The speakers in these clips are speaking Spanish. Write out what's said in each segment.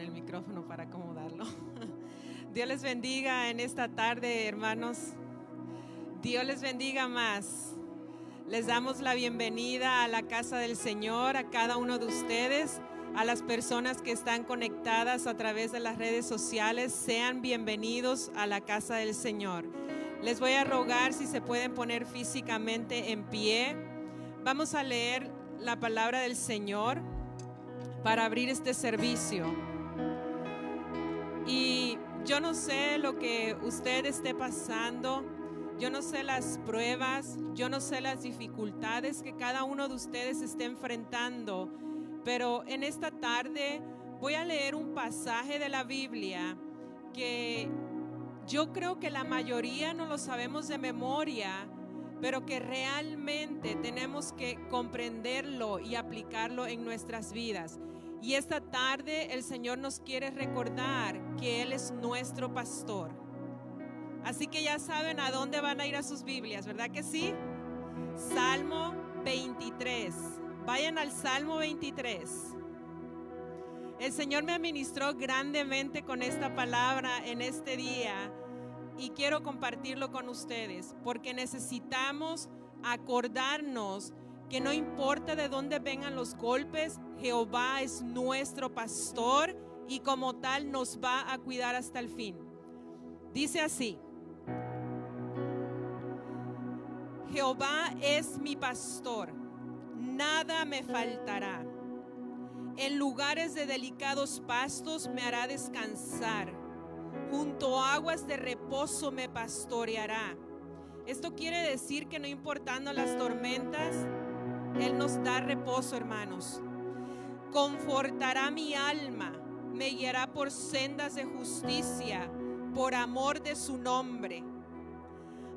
con el micrófono para acomodarlo. Dios les bendiga en esta tarde, hermanos. Dios les bendiga más. Les damos la bienvenida a la casa del Señor, a cada uno de ustedes, a las personas que están conectadas a través de las redes sociales. Sean bienvenidos a la casa del Señor. Les voy a rogar si se pueden poner físicamente en pie. Vamos a leer la palabra del Señor para abrir este servicio. Y yo no sé lo que usted esté pasando, yo no sé las pruebas, yo no sé las dificultades que cada uno de ustedes esté enfrentando, pero en esta tarde voy a leer un pasaje de la Biblia que yo creo que la mayoría no lo sabemos de memoria, pero que realmente tenemos que comprenderlo y aplicarlo en nuestras vidas. Y esta tarde el Señor nos quiere recordar que Él es nuestro pastor. Así que ya saben a dónde van a ir a sus Biblias, ¿verdad que sí? Salmo 23. Vayan al Salmo 23. El Señor me administró grandemente con esta palabra en este día y quiero compartirlo con ustedes porque necesitamos acordarnos que no importa de dónde vengan los golpes, Jehová es nuestro pastor y como tal nos va a cuidar hasta el fin. Dice así: Jehová es mi pastor, nada me faltará. En lugares de delicados pastos me hará descansar, junto a aguas de reposo me pastoreará. Esto quiere decir que no importando las tormentas, Él nos da reposo, hermanos. Confortará mi alma, me guiará por sendas de justicia, por amor de su nombre.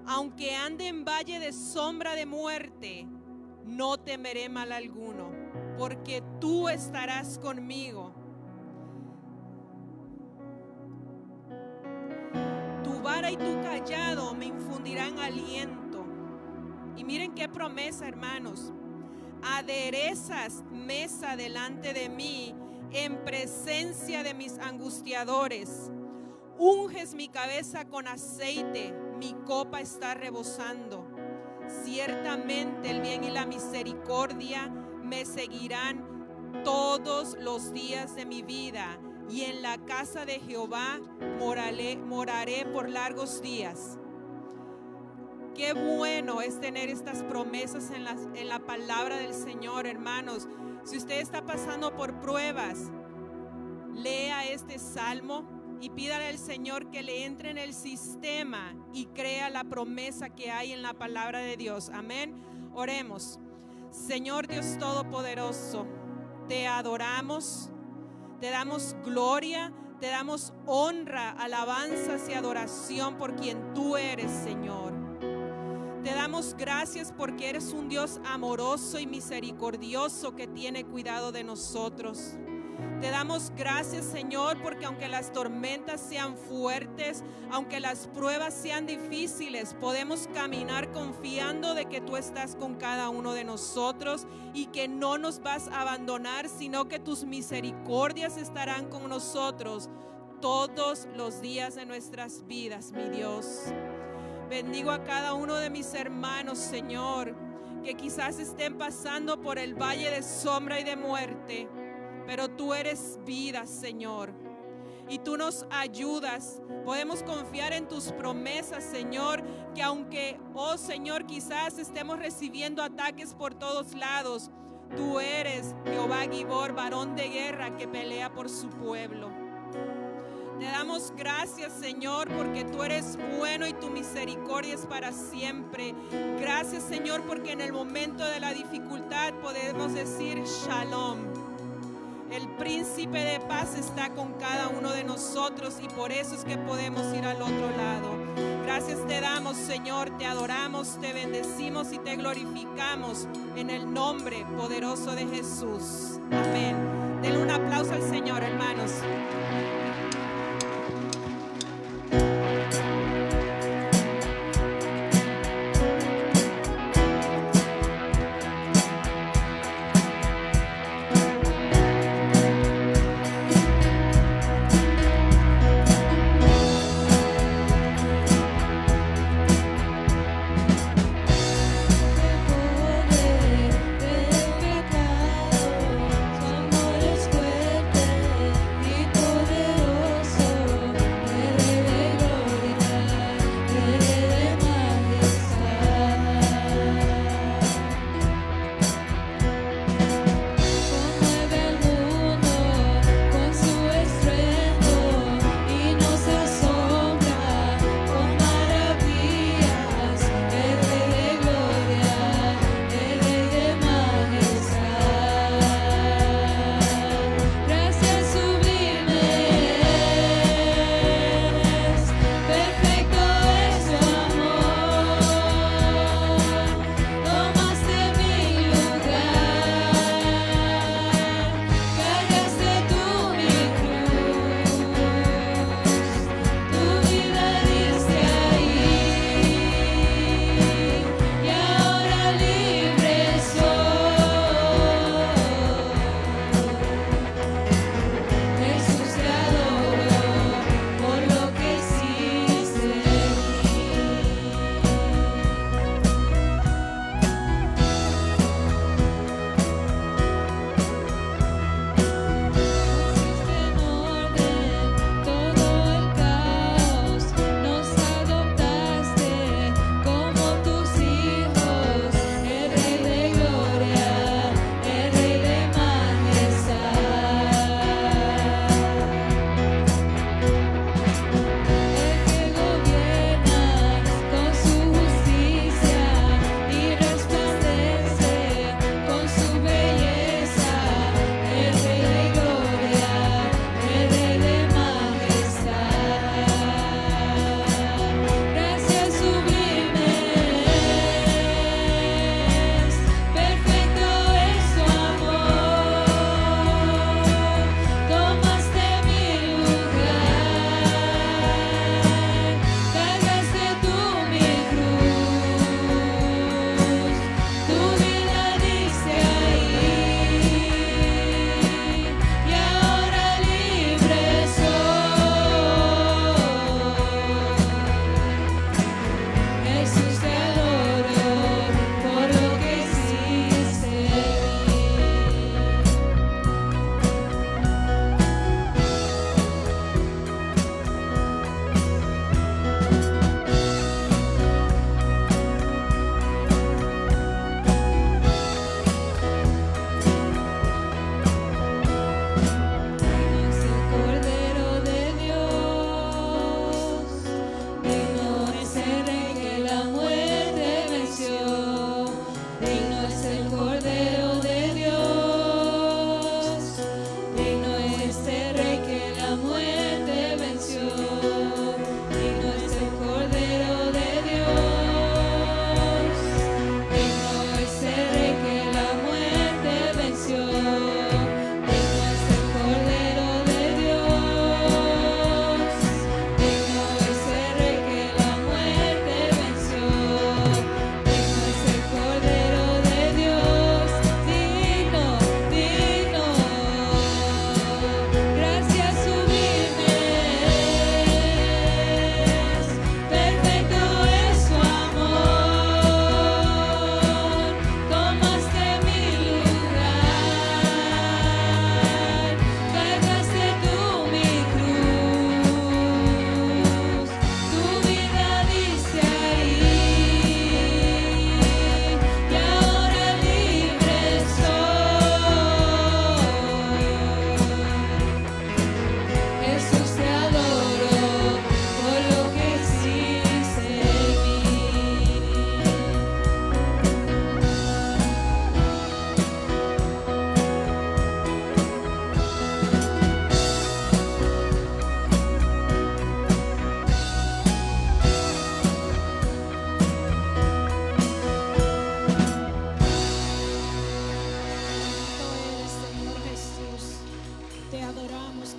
Aunque ande en valle de sombra de muerte, no temeré mal alguno, porque tú estarás conmigo. Tu vara y tu callado me infundirán aliento. Y miren qué promesa, hermanos. Aderezas mesa delante de mí en presencia de mis angustiadores. Unges mi cabeza con aceite, mi copa está rebosando. Ciertamente el bien y la misericordia me seguirán todos los días de mi vida, y en la casa de Jehová moraré por largos días. Qué bueno es tener estas promesas en la palabra del Señor, hermanos. Si usted está pasando por pruebas, lea este salmo y pídale al Señor que le entre en el sistema y crea la promesa que hay en la palabra de Dios. Amén. Oremos. Señor Dios Todopoderoso, te adoramos, te damos gloria, te damos honra, alabanzas y adoración por quien tú eres, Señor. Te damos gracias porque eres un Dios amoroso y misericordioso que tiene cuidado de nosotros. Te damos gracias, Señor, porque aunque las tormentas sean fuertes, aunque las pruebas sean difíciles, podemos caminar confiando de que tú estás con cada uno de nosotros y que no nos vas a abandonar, sino que tus misericordias estarán con nosotros todos los días de nuestras vidas, mi Dios. Bendigo a cada uno de mis hermanos, Señor, que quizás estén pasando por el valle de sombra y de muerte, pero tú eres vida, Señor, y tú nos ayudas. Podemos confiar en tus promesas, Señor, que aunque, oh Señor, quizás estemos recibiendo ataques por todos lados, tú eres Jehová Gibor, varón de guerra que pelea por su pueblo. Te damos gracias, Señor, porque tú eres bueno y tu misericordia es para siempre. Gracias, Señor, porque en el momento de la dificultad podemos decir Shalom. El príncipe de paz está con cada uno de nosotros y por eso es que podemos ir al otro lado. Gracias te damos, Señor, te adoramos, te bendecimos y te glorificamos en el nombre poderoso de Jesús. Amén. Denle un aplauso al Señor, hermanos.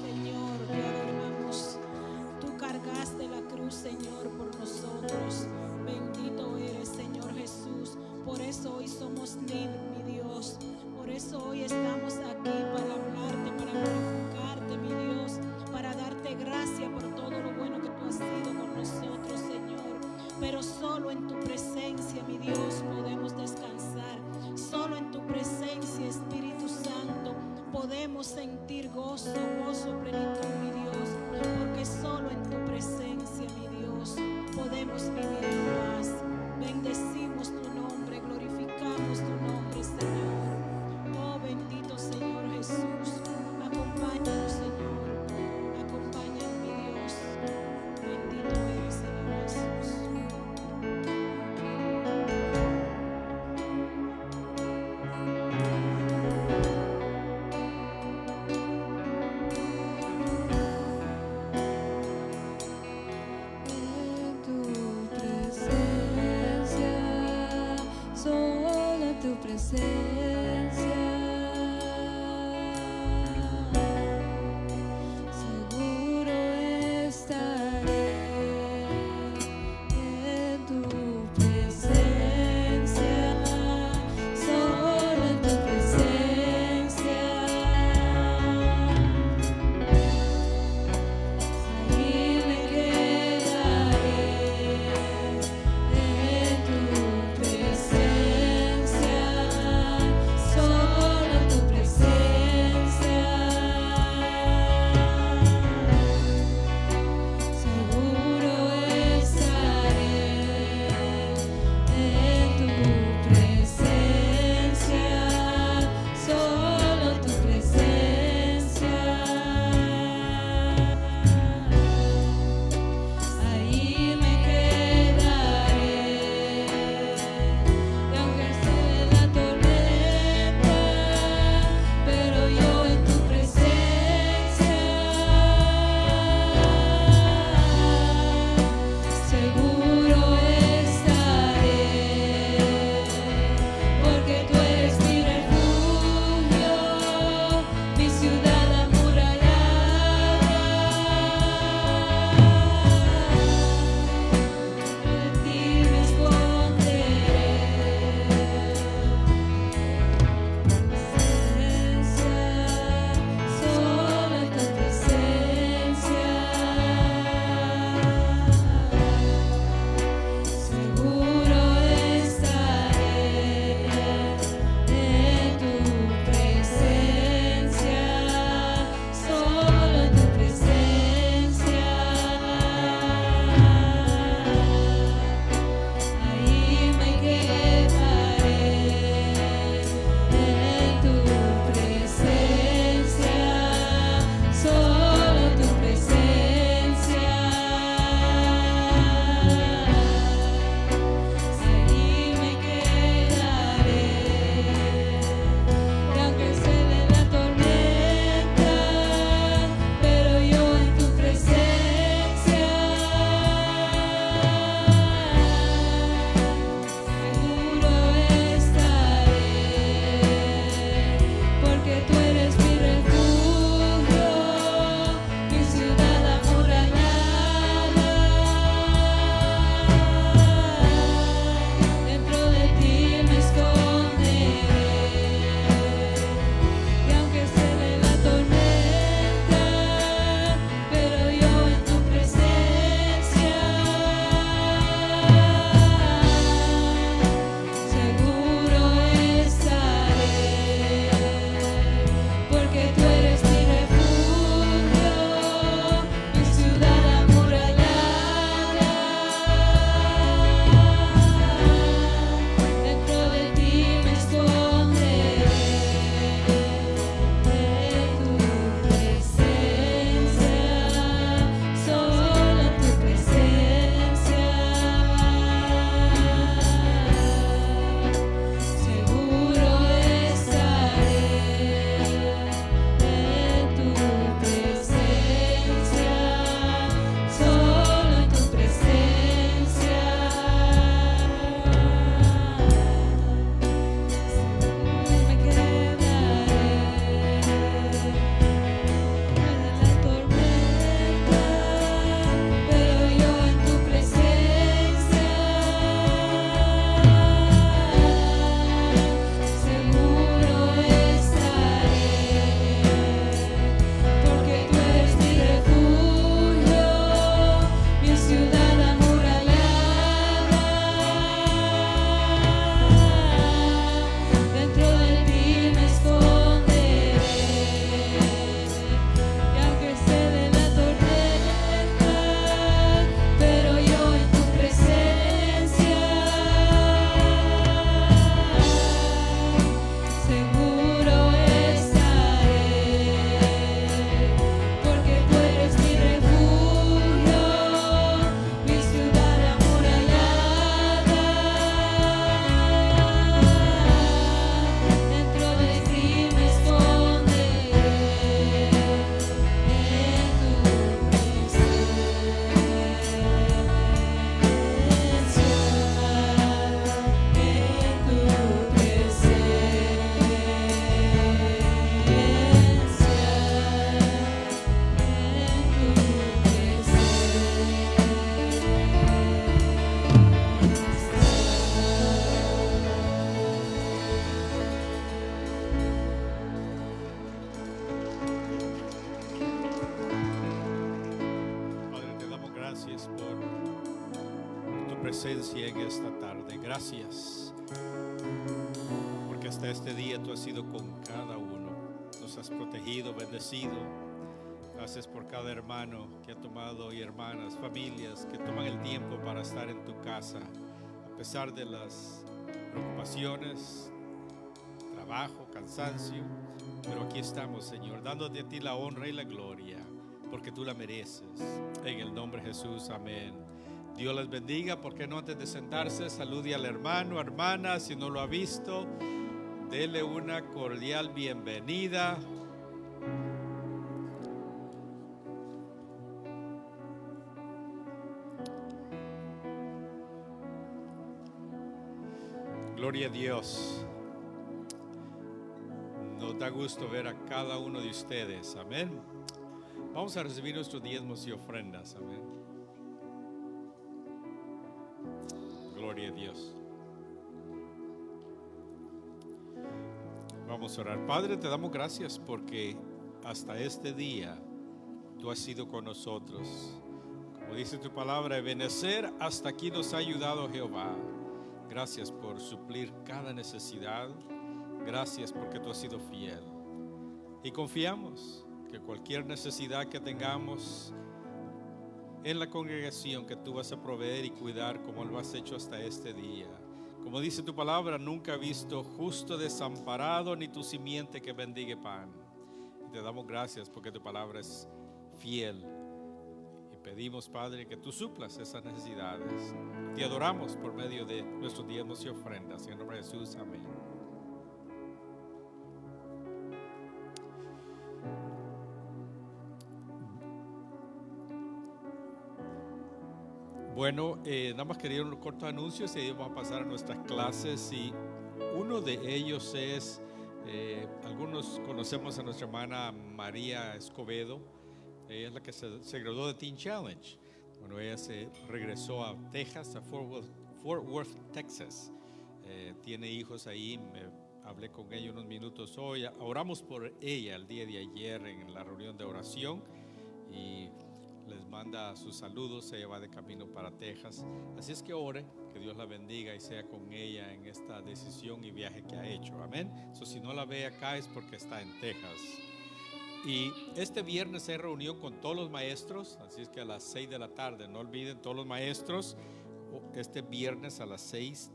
Señor, te adoramos. Tú cargaste la cruz, Señor, por nosotros. Bendito eres, Señor Jesús. Por eso hoy somos libres, mi Dios. Por eso hoy estamos aquí para hablarte, para glorificarte, mi Dios, para darte gracias por todo lo bueno que tú has sido con nosotros, Señor. Pero solo en tu presencia, mi Dios, podemos descansar. Solo en tu presencia, Espíritu Santo, podemos sentir gozo, plenitud, mi Dios. Porque solo en tu presencia, mi Dios, podemos vivir en paz. Bendecimos tu nombre, glorificamos tu nombre, Señor. Oh, bendito Señor Jesús. Acompáñanos, Señor. Acompáñanos, mi Dios. Bendito eres, Señor Jesús. Tu presencia, seguro estaré en tu presencia, solo en tu presencia, ahí me quedaré en tu presencia. presencia en esta tarde. Gracias, porque hasta este día tú has sido con cada uno. Nos has protegido, bendecido. Gracias por cada hermano que ha tomado y hermanas, familias que toman el tiempo para estar en tu casa, a pesar de las preocupaciones, trabajo, cansancio. Pero aquí estamos, Señor, dándote a ti la honra y la gloria, porque tú la mereces. En el nombre de Jesús, amén. Dios les bendiga. ¿Por qué no, antes de sentarse, salude al hermano, hermana? Si no lo ha visto, dele una cordial bienvenida. Gloria a Dios. Nos da gusto ver a cada uno de ustedes. Amén. Vamos a recibir nuestros diezmos y ofrendas. Amén. Gloria a Dios. Vamos a orar. Padre, te damos gracias porque hasta este día tú has sido con nosotros. Como dice tu palabra, Ebenecer, hasta aquí nos ha ayudado Jehová. Gracias por suplir cada necesidad. Gracias porque tú has sido fiel. Y confiamos que cualquier necesidad que tengamos en la congregación, que tú vas a proveer y cuidar como lo has hecho hasta este día. Como dice tu palabra, nunca he visto justo desamparado ni tu simiente que bendiga pan. Y te damos gracias porque tu palabra es fiel. Y pedimos, Padre, que tú suplas esas necesidades. Te adoramos por medio de nuestros diezmos y ofrendas. En el nombre de Jesús, amén. Bueno, nada más quería unos cortos anuncios y ahí vamos a pasar a nuestras clases. Y uno de ellos es, algunos conocemos a nuestra hermana María Escobedo. Ella es la que se graduó de Teen Challenge. Bueno, ella se regresó a Texas, a Fort Worth, Texas. Tiene hijos ahí. Hablé con ella unos minutos hoy. Oramos por ella el día de ayer en la reunión de oración y les manda sus saludos. Ella va de camino para Texas. Así es que ore, que Dios la bendiga y sea con ella en esta decisión y viaje que ha hecho. Amén. Si no la ve acá es porque está en Texas. Y este viernes hay reunión con todos los maestros, así es que a las 6 de la tarde, no olviden, todos los maestros, este viernes a las 6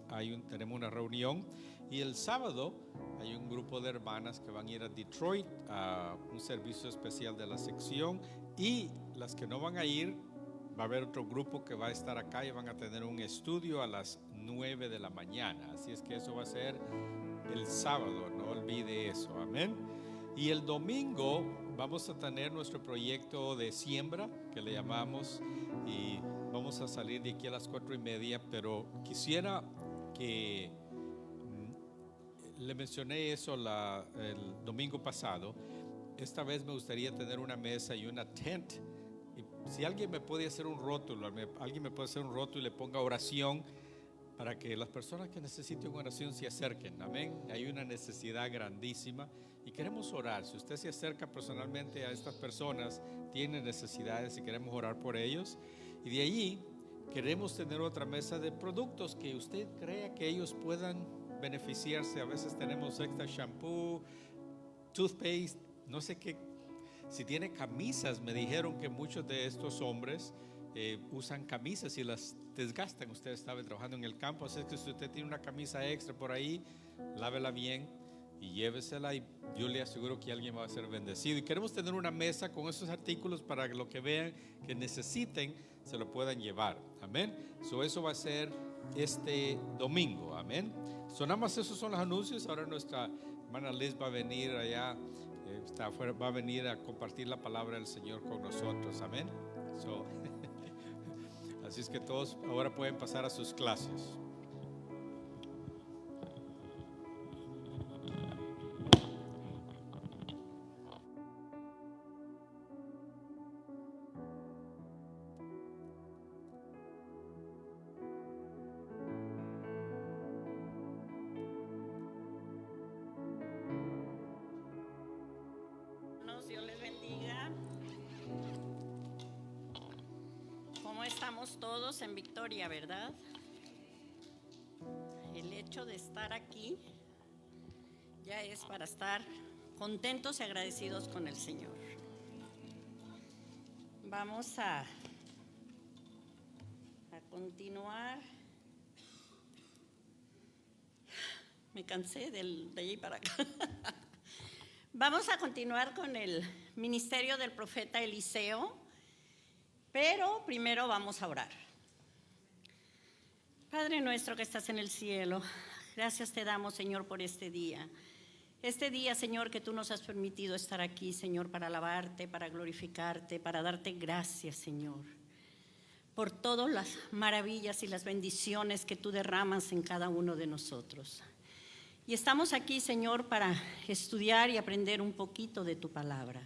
tenemos una reunión. Y el sábado hay un grupo de hermanas que van a ir a Detroit a un servicio especial de la sección. Y las que no van a ir, va a haber otro grupo que va a estar acá y van a tener un estudio a las 9 de la mañana. Así es que eso va a ser el sábado, no olvide eso, amén. Y el domingo vamos a tener nuestro proyecto de siembra, que le llamamos, y vamos a salir de aquí a las 4:30, pero quisiera que le mencioné eso el domingo pasado. Esta vez me gustaría tener una mesa y una tent. Y si alguien me puede hacer un rótulo, alguien me puede hacer un rótulo y le ponga oración para que las personas que necesiten oración se acerquen. Amén. Hay una necesidad grandísima y queremos orar. Si usted se acerca personalmente a estas personas, tiene necesidades y queremos orar por ellos. Y de allí queremos tener otra mesa de productos que usted crea que ellos puedan beneficiarse. A veces tenemos extra shampoo, toothpaste, no sé qué. Si tiene camisas, me dijeron que muchos de estos hombres usan camisas y las desgastan. Usted estaba trabajando en el campo, así que si usted tiene una camisa extra por ahí, lávela bien y llévesela y yo le aseguro que alguien va a ser bendecido. Y queremos tener una mesa con esos artículos para que lo que vean que necesiten se lo puedan llevar. Amén. Eso va a ser este domingo. Amén. Nada más esos son los anuncios. Ahora nuestra hermana Liz va a venir allá, está afuera, va a venir a compartir la palabra del Señor con nosotros. Amén. Así es que todos ahora pueden pasar a sus clases. Dios les bendiga. ¿Cómo estamos todos en victoria, verdad? hecho de estar aquí ya es para estar contentos y agradecidos con el Señor. Vamos a continuar. Me cansé de allí para acá. Vamos a continuar con el ministerio del profeta Eliseo, pero primero vamos a orar. Padre nuestro que estás en el cielo, gracias te damos, Señor, por este día. Este día, Señor, que tú nos has permitido estar aquí, Señor, para alabarte, para glorificarte, para darte gracias, Señor, por todas las maravillas y las bendiciones que tú derramas en cada uno de nosotros. Y estamos aquí, Señor, para estudiar y aprender un poquito de tu palabra.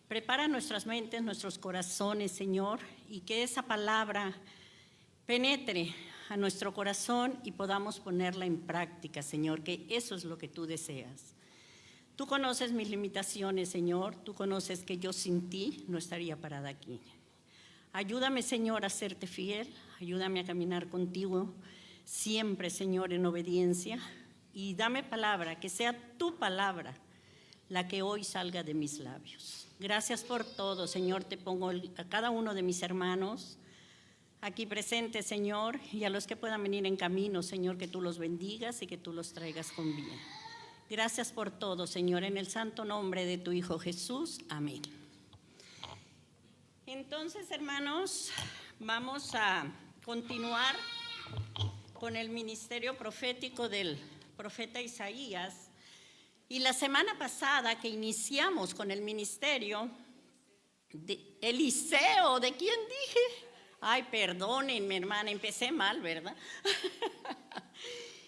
Prepara nuestras mentes, nuestros corazones, Señor, y que esa palabra penetre a nuestro corazón y podamos ponerla en práctica, Señor, que eso es lo que tú deseas. Tú conoces mis limitaciones, Señor, tú conoces que yo sin ti no estaría parada aquí. Ayúdame, Señor, a serte fiel, ayúdame a caminar contigo siempre, Señor, en obediencia, y dame palabra, que sea tu palabra la que hoy salga de mis labios. Gracias por todo, Señor, te pongo a cada uno de mis hermanos aquí presentes, Señor, y a los que puedan venir en camino, Señor, que tú los bendigas y que tú los traigas con bien. Gracias por todo, Señor, en el santo nombre de tu Hijo Jesús. Amén. Entonces, hermanos, vamos a continuar con el ministerio profético del profeta Isaías. Y la semana pasada que iniciamos con el ministerio de Eliseo, ¿de quién dije? Ay, perdónenme, hermana, empecé mal, ¿verdad?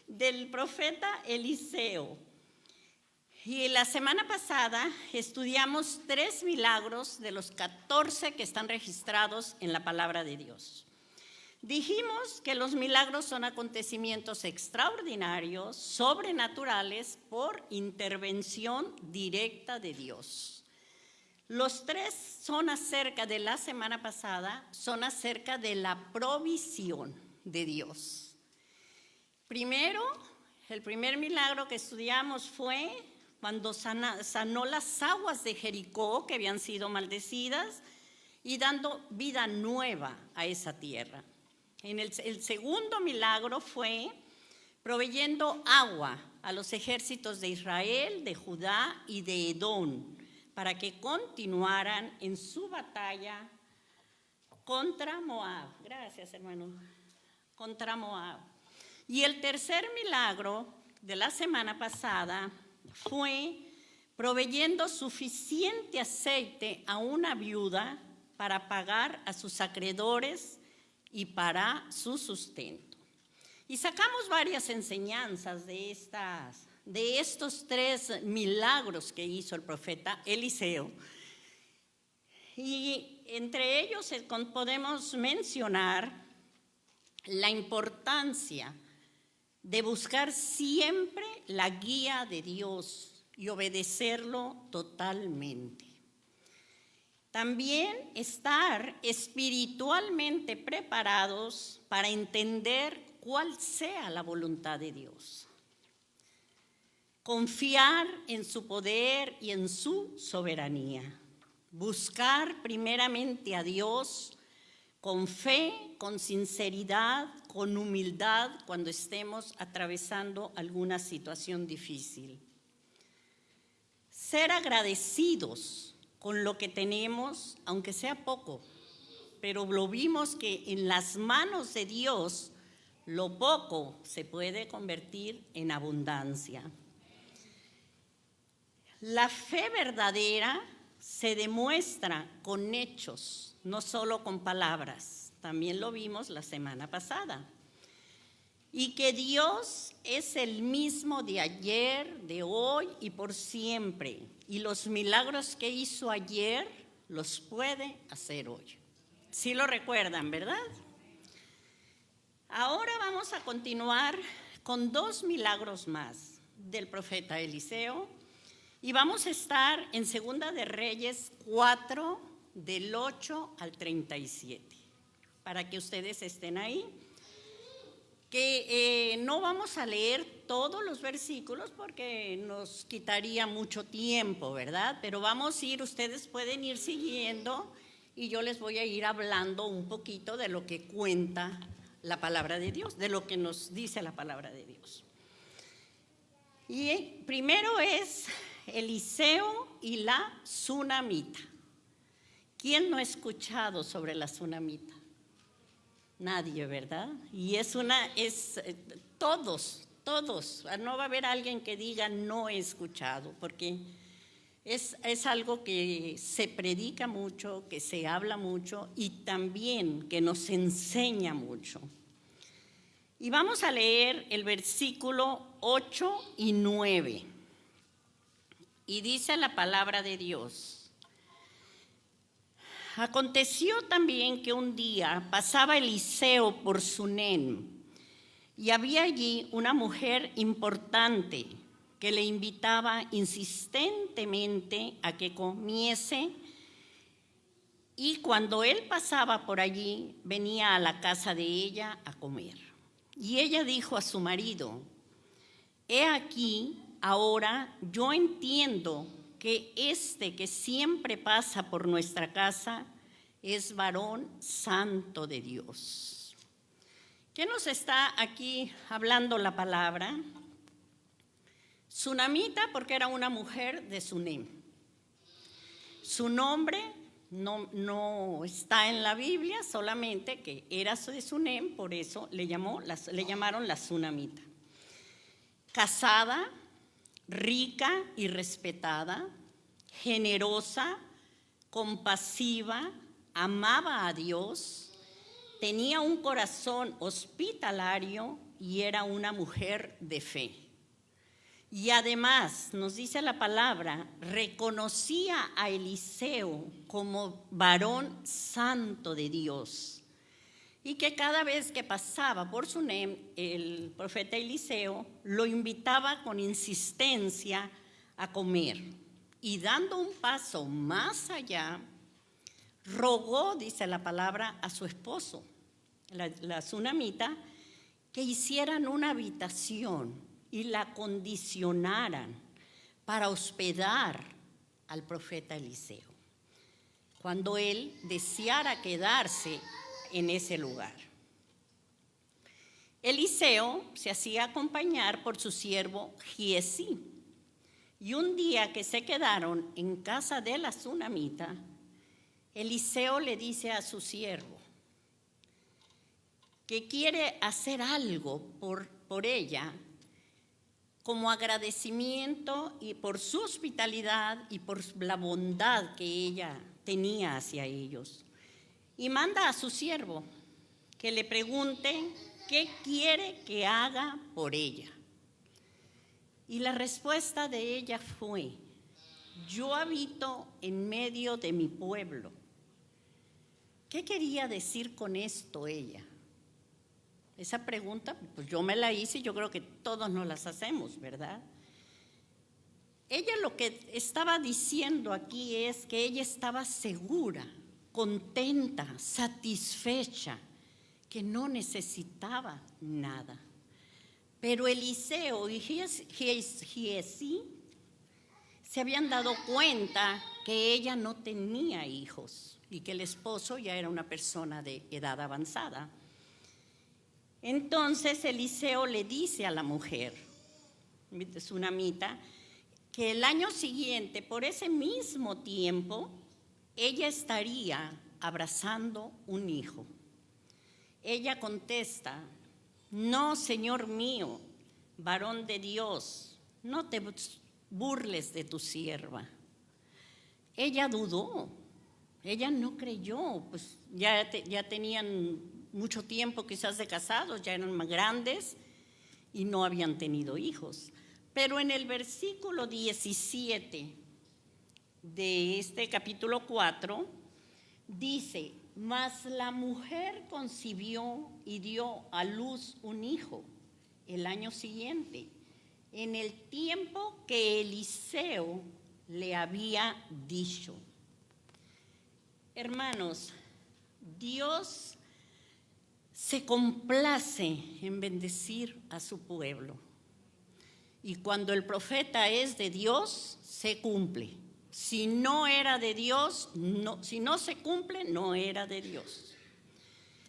Del profeta Eliseo. Y la semana pasada estudiamos 3 milagros de los 14 que están registrados en la palabra de Dios. Dijimos que los milagros son acontecimientos extraordinarios, sobrenaturales, por intervención directa de Dios. Los 3 son acerca de la semana pasada, son acerca de la provisión de Dios. Primero, el primer milagro que estudiamos fue cuando sanó las aguas de Jericó que habían sido maldecidas y dando vida nueva a esa tierra. El segundo milagro fue proveyendo agua a los ejércitos de Israel, de Judá y de Edom para que continuaran en su batalla contra Moab. Gracias, hermano. Contra Moab. Y el tercer milagro de la semana pasada fue proveyendo suficiente aceite a una viuda para pagar a sus acreedores y para su sustento. Y sacamos varias enseñanzas de estos 3 milagros que hizo el profeta Eliseo. Y entre ellos podemos mencionar la importancia de buscar siempre la guía de Dios y obedecerlo totalmente. También estar espiritualmente preparados para entender cuál sea la voluntad de Dios. Confiar en su poder y en su soberanía. Buscar primeramente a Dios con fe, con sinceridad, con humildad cuando estemos atravesando alguna situación difícil. Ser agradecidos con lo que tenemos, aunque sea poco, pero lo vimos que en las manos de Dios lo poco se puede convertir en abundancia. La fe verdadera se demuestra con hechos, no solo con palabras. También lo vimos la semana pasada. Y que Dios es el mismo de ayer, de hoy y por siempre. Y los milagros que hizo ayer los puede hacer hoy. Sí lo recuerdan, ¿verdad? Ahora vamos a continuar con 2 milagros más del profeta Eliseo. Y vamos a estar en Segunda de Reyes 4, del 8 al 37, para que ustedes estén ahí. que no vamos a leer todos los versículos porque nos quitaría mucho tiempo, ¿verdad? Pero vamos a ir, ustedes pueden ir siguiendo y yo les voy a ir hablando un poquito de lo que cuenta la palabra de Dios, de lo que nos dice la palabra de Dios. Y primero es Eliseo y la tsunamita. ¿Quién no ha escuchado sobre la tsunamita? Nadie, ¿verdad? Y todos, no va a haber alguien que diga no he escuchado, porque es algo que se predica mucho, que se habla mucho y también que nos enseña mucho. Y vamos a leer el versículo 8 y 9. Y dice la palabra de Dios: aconteció también que un día pasaba Eliseo por Sunem, y había allí una mujer importante que le invitaba insistentemente a que comiese, y cuando él pasaba por allí, venía a la casa de ella a comer. Y ella dijo a su marido: he aquí, ahora yo entiendo que este que siempre pasa por nuestra casa es varón santo de Dios. ¿Qué nos está aquí hablando la palabra? Tsunamita, porque era una mujer de Sunem. Su nombre no está en la Biblia, solamente que era de Sunem, por eso le llamaron la tsunamita. Casada, rica y respetada, generosa, compasiva, amaba a Dios, tenía un corazón hospitalario y era una mujer de fe. Y además, nos dice la palabra, reconocía a Eliseo como varón santo de Dios. Y que cada vez que pasaba por Sunem, el profeta Eliseo lo invitaba con insistencia a comer. Y dando un paso más allá, rogó, dice la palabra, a su esposo, la tsunamita, que hicieran una habitación y la condicionaran para hospedar al profeta Eliseo, cuando él deseara quedarse en ese lugar. Eliseo se hacía acompañar por su siervo Giesí, y un día que se quedaron en casa de la tsunamita, Eliseo le dice a su siervo que quiere hacer algo por ella como agradecimiento y por su hospitalidad y por la bondad que ella tenía hacia ellos. Y manda a su siervo que le pregunte qué quiere que haga por ella. Y la respuesta de ella fue: yo habito en medio de mi pueblo. ¿Qué quería decir con esto ella? Esa pregunta, pues yo me la hice y yo creo que todos nos las hacemos, ¿verdad? Ella lo que estaba diciendo aquí es que ella estaba segura, contenta, satisfecha, que no necesitaba nada. Pero Eliseo y Giesí se habían dado cuenta que ella no tenía hijos y que el esposo ya era una persona de edad avanzada. Entonces Eliseo le dice a la mujer, tsunamita, que el año siguiente, por ese mismo tiempo, ella estaría abrazando un hijo. Ella contesta: no, Señor mío, varón de Dios, no te burles de tu sierva. Ella dudó, ella no creyó, pues ya tenían mucho tiempo quizás de casados, ya eran más grandes y no habían tenido hijos. Pero en el versículo 17 de este capítulo 4 dice: mas la mujer concibió y dio a luz un hijo el año siguiente, en el tiempo que Eliseo le había dicho. Hermanos, Dios se complace en bendecir a su pueblo. Y cuando el profeta es de Dios, se cumple. Si no era de Dios, no, si no se cumple, no era de Dios.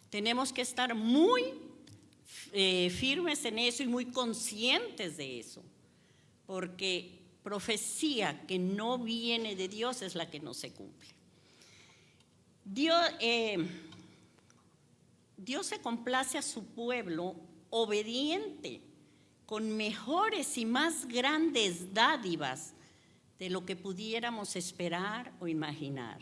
Tenemos que estar muy firmes en eso y muy conscientes de eso, porque profecía que no viene de Dios es la que no se cumple. Dios se complace a su pueblo obediente, con mejores y más grandes dádivas de lo que pudiéramos esperar o imaginar.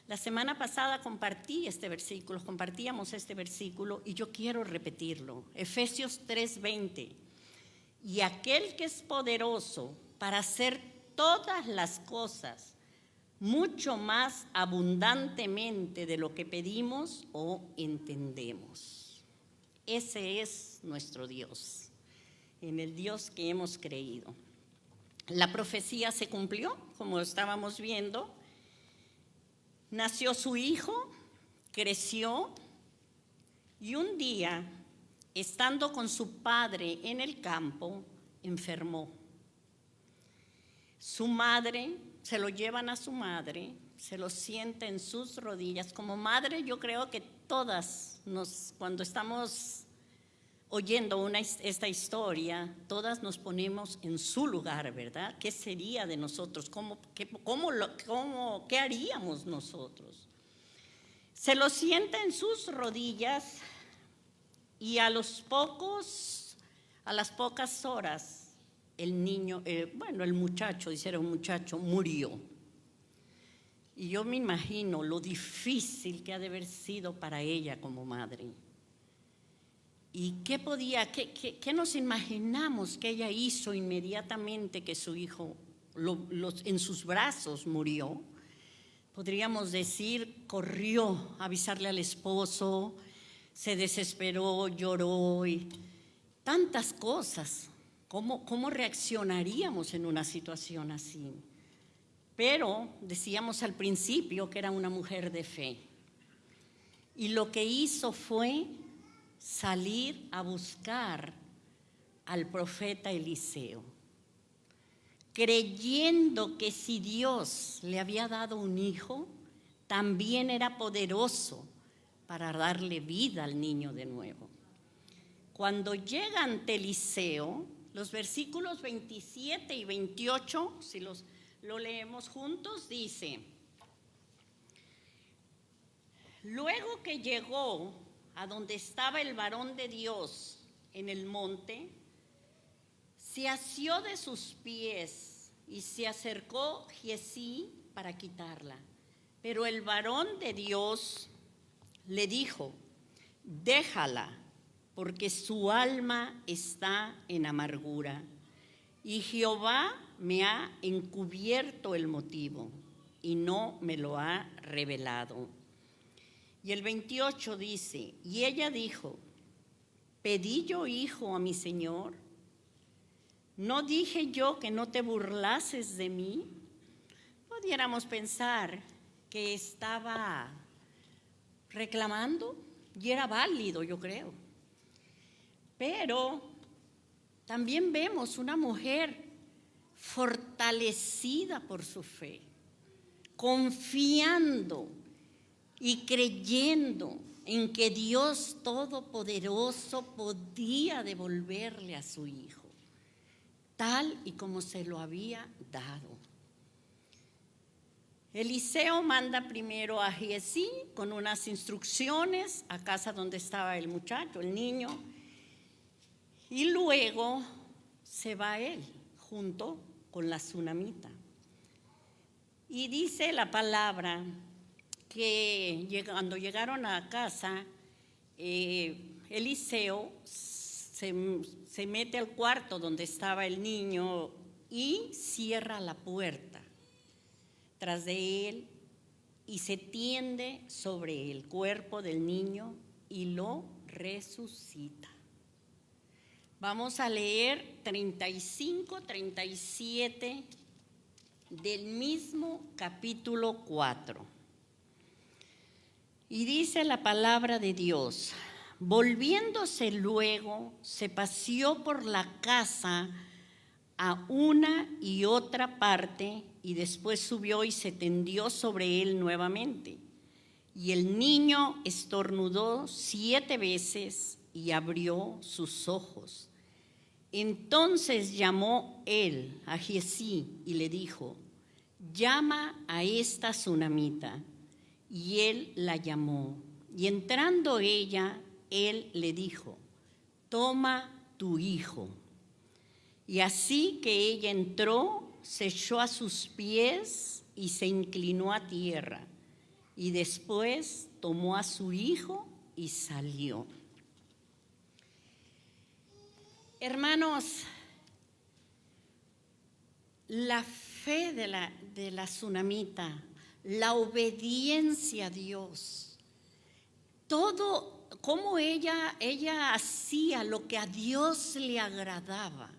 La semana pasada compartíamos este versículo y yo quiero repetirlo. Efesios 3:20. Y aquel que es poderoso para hacer todas las cosas mucho más abundantemente de lo que pedimos o entendemos. Ese es nuestro Dios, en el Dios que hemos creído. La profecía se cumplió, como estábamos viendo. Nació su hijo, creció y un día, estando con su padre en el campo, enfermó. Su madre, se lo llevan a su madre, se lo sienta en sus rodillas. Como madre, yo creo que todas cuando estamos oyendo esta historia, todas nos ponemos en su lugar, ¿verdad? ¿Qué sería de nosotros? ¿Qué haríamos nosotros? Se lo sienta en sus rodillas y a las pocas horas, el muchacho, era un muchacho, murió. Y yo me imagino lo difícil que ha de haber sido para ella como madre. ¿Y qué nos imaginamos que ella hizo inmediatamente que su hijo en sus brazos murió? Podríamos decir, corrió a avisarle al esposo, se desesperó, lloró y tantas cosas. ¿Cómo reaccionaríamos en una situación así? Pero decíamos al principio que era una mujer de fe. Y lo que hizo fue salir a buscar al profeta Eliseo, creyendo que si Dios le había dado un hijo, también era poderoso para darle vida al niño de nuevo. Cuando llega ante Eliseo, los versículos 27 y 28, si lo leemos juntos, dice: luego que llegó a donde estaba el varón de Dios en el monte, se asió de sus pies y se acercó Giezi para quitarla. Pero el varón de Dios le dijo: déjala, porque su alma está en amargura, y Jehová me ha encubierto el motivo y no me lo ha revelado. Y el 28 dice: y ella dijo: ¿pedí yo hijo a mi señor? ¿No dije yo que no te burlases de mí? Pudiéramos pensar que estaba reclamando, y era válido, yo creo. Pero también vemos una mujer fortalecida por su fe, confiando y creyendo en que Dios Todopoderoso podía devolverle a su hijo, tal y como se lo había dado. Eliseo manda primero a Giezi con unas instrucciones a casa donde estaba el muchacho, el niño, y luego se va él junto con la tsunamita. Y dice la palabra que cuando llegaron a casa, Eliseo se mete al cuarto donde estaba el niño y cierra la puerta tras de él y se tiende sobre el cuerpo del niño y lo resucita. Vamos a leer 35, 37 del mismo capítulo 4. Y dice la palabra de Dios: Volviéndose luego, se paseó por la casa a una y otra parte, y después subió y se tendió sobre él nuevamente. Y el niño estornudó 7 veces y abrió sus ojos. Entonces llamó él a Giezi y le dijo: llama a esta tsunamita. Y él la llamó. Y entrando ella, él le dijo: toma tu hijo. Y así que ella entró, se echó a sus pies y se inclinó a tierra. Y después tomó a su hijo y salió. Hermanos, la fe de la tsunamita, la obediencia a Dios, todo, cómo ella hacía lo que a Dios le agradaba,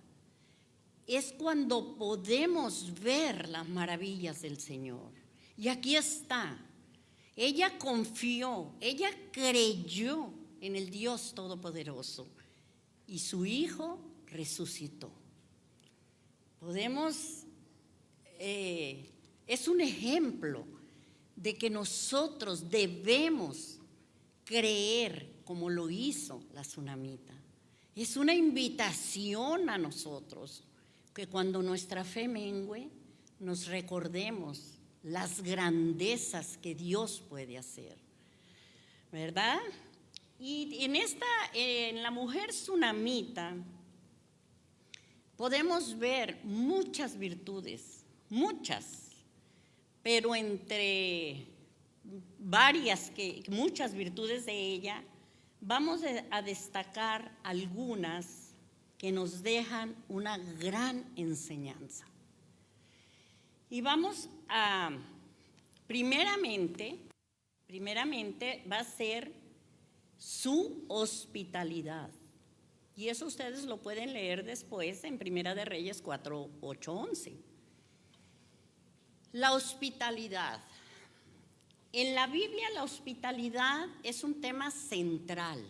es cuando podemos ver las maravillas del Señor. Y aquí está. Ella confió, ella creyó en el Dios Todopoderoso y su hijo resucitó. Es un ejemplo de que nosotros debemos creer como lo hizo la tsunamita. Es una invitación a nosotros que cuando nuestra fe mengue, nos recordemos las grandezas que Dios puede hacer, ¿verdad? Y en la mujer tsunamita podemos ver muchas virtudes, muchas, pero entre muchas virtudes de ella, vamos a destacar algunas que nos dejan una gran enseñanza. Y vamos a, primeramente va a ser su hospitalidad. Y eso ustedes lo pueden leer después en Primera de Reyes 4, 8, 11. La hospitalidad. En la Biblia la hospitalidad es un tema central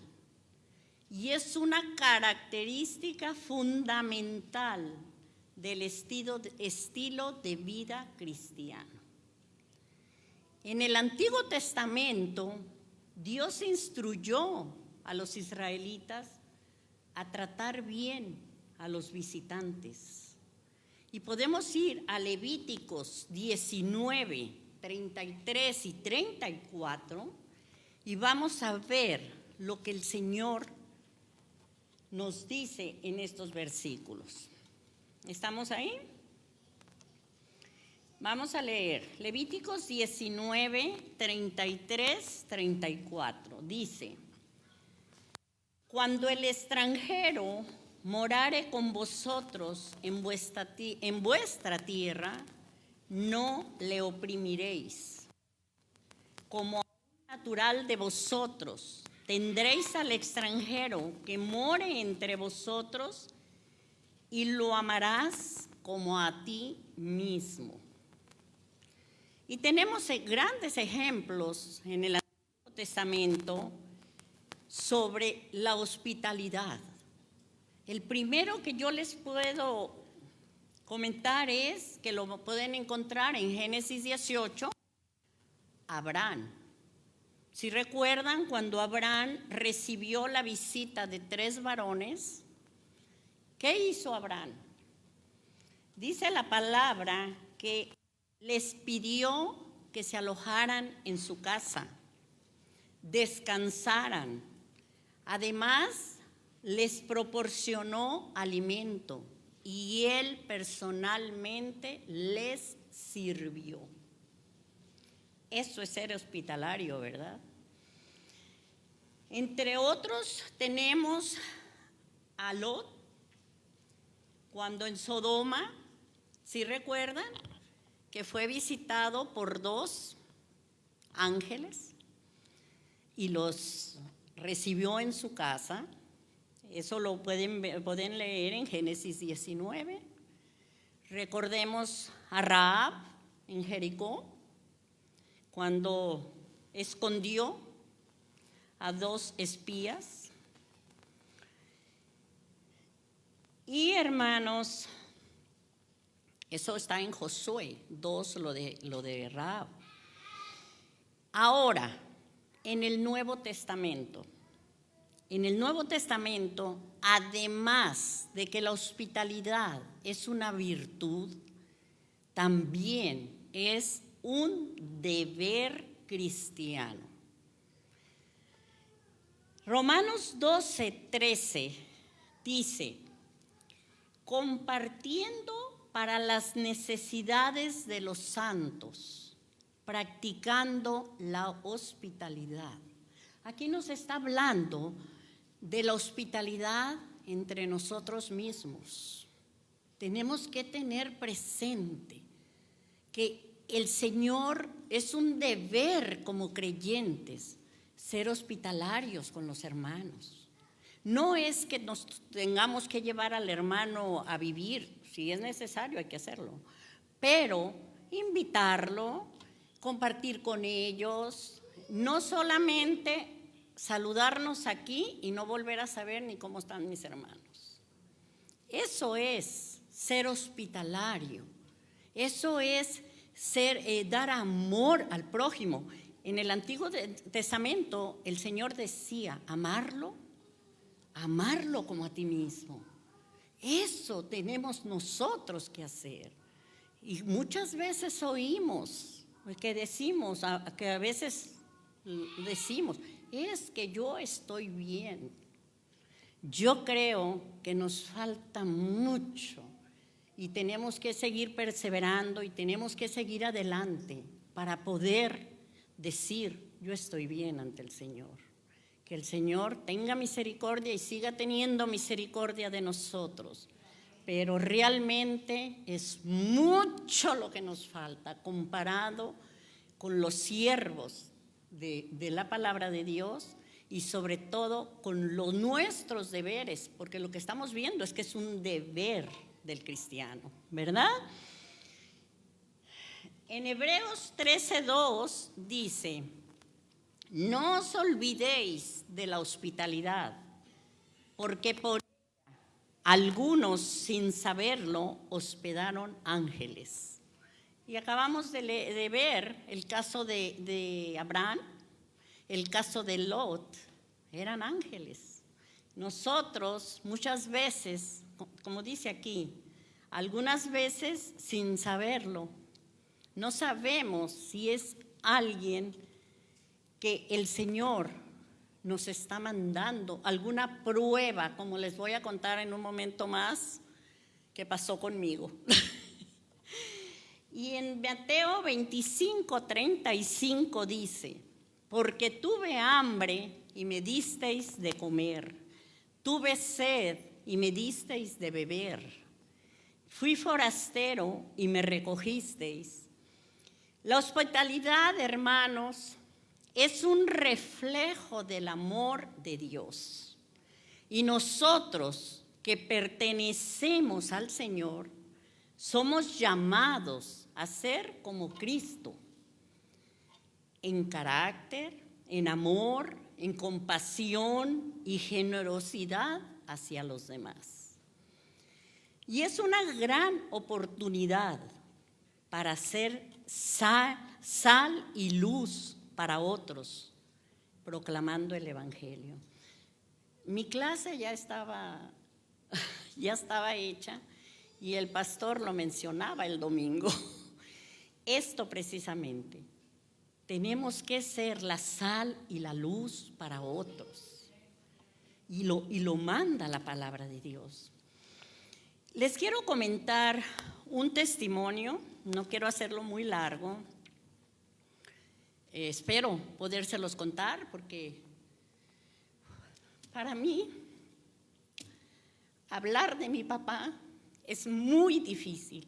y es una característica fundamental del estilo de vida cristiano. En el Antiguo Testamento, Dios instruyó a los israelitas a tratar bien a los visitantes. Y podemos ir a Levíticos 19, 33 y 34 y vamos a ver lo que el Señor nos dice en estos versículos. ¿Estamos ahí? Vamos a leer Levíticos 19, 33, 34. Dice: cuando el extranjero morare con vosotros en vuestra tierra, no le oprimiréis. Como natural de vosotros, tendréis al extranjero que more entre vosotros y lo amarás como a ti mismo. Y tenemos grandes ejemplos en el Antiguo Testamento sobre la hospitalidad. El primero que yo les puedo comentar es que lo pueden encontrar en Génesis 18, Abraham. Si recuerdan, cuando Abraham recibió la visita de 3 varones, ¿qué hizo Abraham? Dice la palabra que les pidió que se alojaran en su casa, descansaran. Además, les proporcionó alimento y él personalmente les sirvió. Eso es ser hospitalario, ¿verdad? Entre otros tenemos a Lot, cuando en Sodoma, ¿sí recuerdan? Que fue visitado por 2 ángeles y los recibió en su casa. Eso lo pueden leer en Génesis 19. Recordemos a Rahab en Jericó, cuando escondió a 2 espías Y hermanos, eso está en Josué 2, lo de Rahab. Ahora, en el Nuevo Testamento, además de que la hospitalidad es una virtud, también es un deber cristiano. Romanos 12:13 dice: compartiendo para las necesidades de los santos, practicando la hospitalidad. Aquí nos está hablando de la hospitalidad entre nosotros mismos. Tenemos que tener presente que el Señor es un deber como creyentes ser hospitalarios con los hermanos. No es que nos tengamos que llevar al hermano a vivir, si es necesario hay que hacerlo, pero invitarlo, compartir con ellos, no solamente saludarnos aquí y no volver a saber ni cómo están mis hermanos. Eso es ser hospitalario, eso es dar amor al prójimo. En el Antiguo Testamento el Señor decía: amarlo como a ti mismo. Eso tenemos nosotros que hacer. Y muchas veces oímos que decimos, que a veces decimos, es que yo estoy bien. Yo creo que nos falta mucho y tenemos que seguir perseverando y tenemos que seguir adelante para poder decir, yo estoy bien ante el Señor. Que el Señor tenga misericordia y siga teniendo misericordia de nosotros. Pero realmente es mucho lo que nos falta comparado con los siervos de la palabra de Dios y sobre todo con los nuestros deberes, porque lo que estamos viendo es que es un deber del cristiano, ¿verdad? En Hebreos 13:2 dice: no os olvidéis de la hospitalidad, porque por ella algunos sin saberlo hospedaron ángeles. Y acabamos de ver el caso de Abraham, el caso de Lot, eran ángeles. Nosotros muchas veces, como dice aquí, algunas veces sin saberlo, no sabemos si es alguien que el Señor nos está mandando, alguna prueba, como les voy a contar en un momento más, que pasó conmigo. Y en Mateo 25:35 dice: porque tuve hambre y me disteis de comer, tuve sed y me disteis de beber, fui forastero y me recogisteis. La hospitalidad, hermanos, es un reflejo del amor de Dios. Y nosotros que pertenecemos al Señor, somos llamados a ser como Cristo, en carácter, en amor, en compasión y generosidad hacia los demás. Y es una gran oportunidad para ser sal y luz para otros, proclamando el Evangelio. Mi clase ya estaba hecha y el pastor lo mencionaba el domingo. Esto precisamente, tenemos que ser la sal y la luz para otros. Y lo manda la palabra de Dios. Les quiero comentar un testimonio, no quiero hacerlo muy largo. Espero podérselos contar porque para mí hablar de mi papá es muy difícil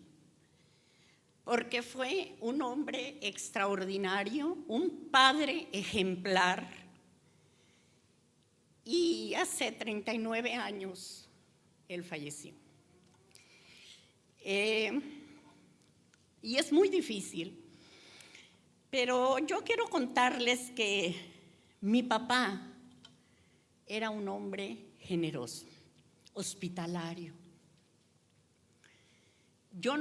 porque fue un hombre extraordinario, un padre ejemplar y hace 39 años él falleció. Y es muy difícil. Pero yo quiero contarles que mi papá era un hombre generoso, hospitalario. yo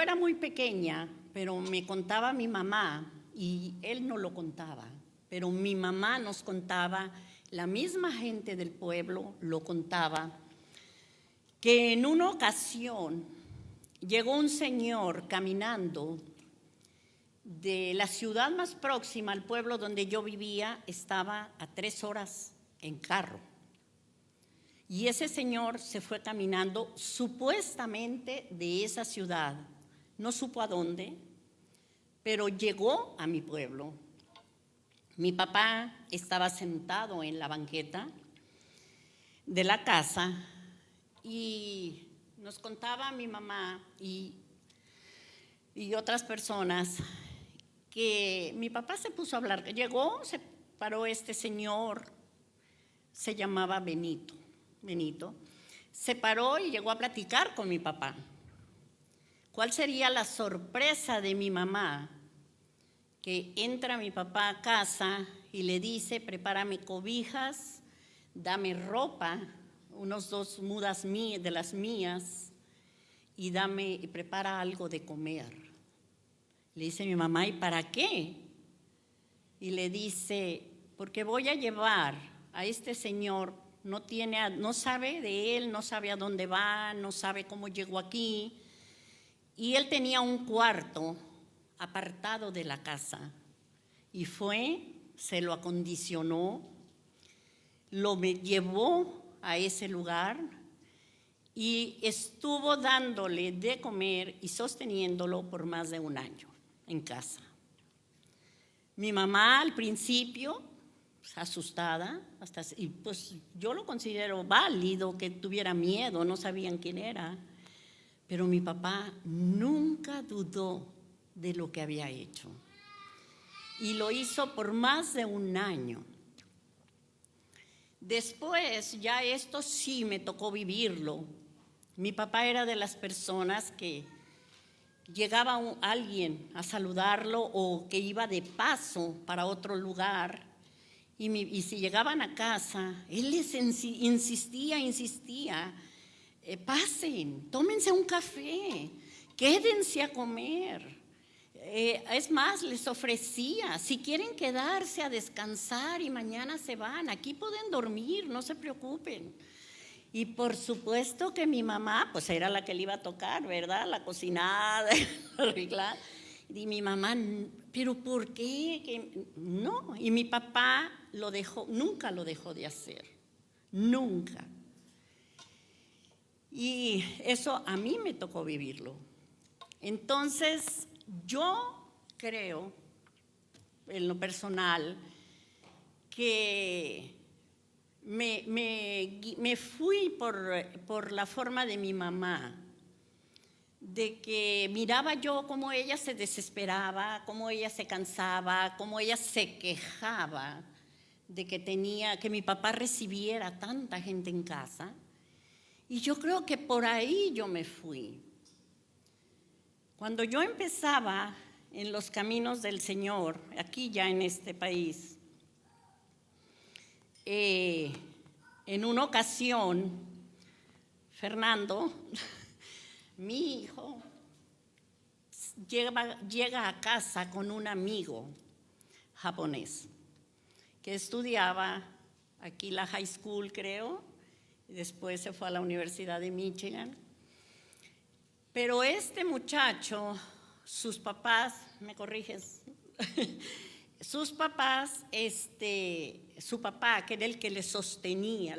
era muy pequeña, pero me contaba mi mamá, y él no lo contaba, pero mi mamá nos contaba, la misma gente del pueblo lo contaba, que en una ocasión llegó un señor caminando de la ciudad más próxima al pueblo donde yo vivía, estaba a 3 horas en carro. Y ese señor se fue caminando supuestamente de esa ciudad, no supo a dónde, pero llegó a mi pueblo. Mi papá estaba sentado en la banqueta de la casa y nos contaba mi mamá y otras personas que mi papá se puso a hablar. Llegó, se paró este señor, se llamaba Benito, se paró y llegó a platicar con mi papá. ¿Cuál sería la sorpresa de mi mamá? Que entra mi papá a casa y le dice, prepárame cobijas, dame ropa, unos 2 mudas de las mías, y prepara algo de comer. Le dice mi mamá, ¿y para qué? Y le dice, porque voy a llevar a este señor, no sabe de él, no sabe a dónde va, no sabe cómo llegó aquí, y él tenía un cuarto apartado de la casa, y se lo acondicionó, llevó a ese lugar y estuvo dándole de comer y sosteniéndolo por más de 1 año en casa. Mi mamá al principio, pues, asustada, y pues yo lo considero válido que tuviera miedo, no sabían quién era, pero mi papá nunca dudó de lo que había hecho y lo hizo por más de 1 año. Después, ya esto sí me tocó vivirlo. Mi papá era de las personas que llegaba alguien a saludarlo o que iba de paso para otro lugar y si llegaban a casa, él les insistía, pasen, tómense un café, quédense a comer. Es más, les ofrecía, si quieren quedarse a descansar y mañana se van, aquí pueden dormir, no se preocupen. Y por supuesto que mi mamá, pues era la que le iba a tocar, ¿verdad? La cocinada, arreglar. Y mi mamá, ¿pero por qué? No, y mi papá nunca lo dejó de hacer, nunca. Y eso a mí me tocó vivirlo. Entonces, yo creo, en lo personal, que me fui por la forma de mi mamá, de que miraba yo cómo ella se desesperaba, cómo ella se cansaba, cómo ella se quejaba de que mi papá recibiera tanta gente en casa. Y yo creo que por ahí yo me fui. Cuando yo empezaba en los caminos del Señor, aquí ya en este país, en una ocasión, Fernando, mi hijo, llega a casa con un amigo japonés que estudiaba aquí la high school, creo, y después se fue a la Universidad de Michigan. Pero este muchacho, sus papás, ¿me corriges? Sus papás, su papá, que era el que lo sostenía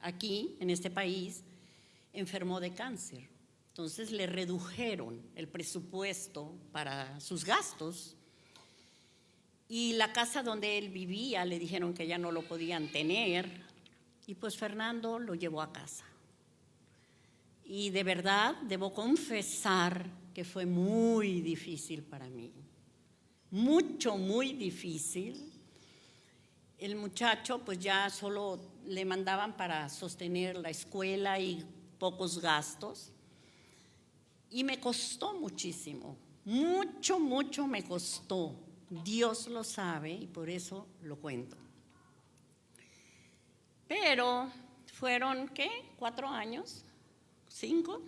aquí, en este país, enfermó de cáncer. Entonces le redujeron el presupuesto para sus gastos y la casa donde él vivía le dijeron que ya no lo podían tener y pues Fernando lo llevó a casa. Y de verdad debo confesar que fue muy difícil para mí, muy difícil. El muchacho pues ya solo le mandaban para sostener la escuela y pocos gastos. Y me costó muchísimo, mucho me costó. Dios lo sabe y por eso lo cuento. Pero fueron, ¿qué? 4 años, 5,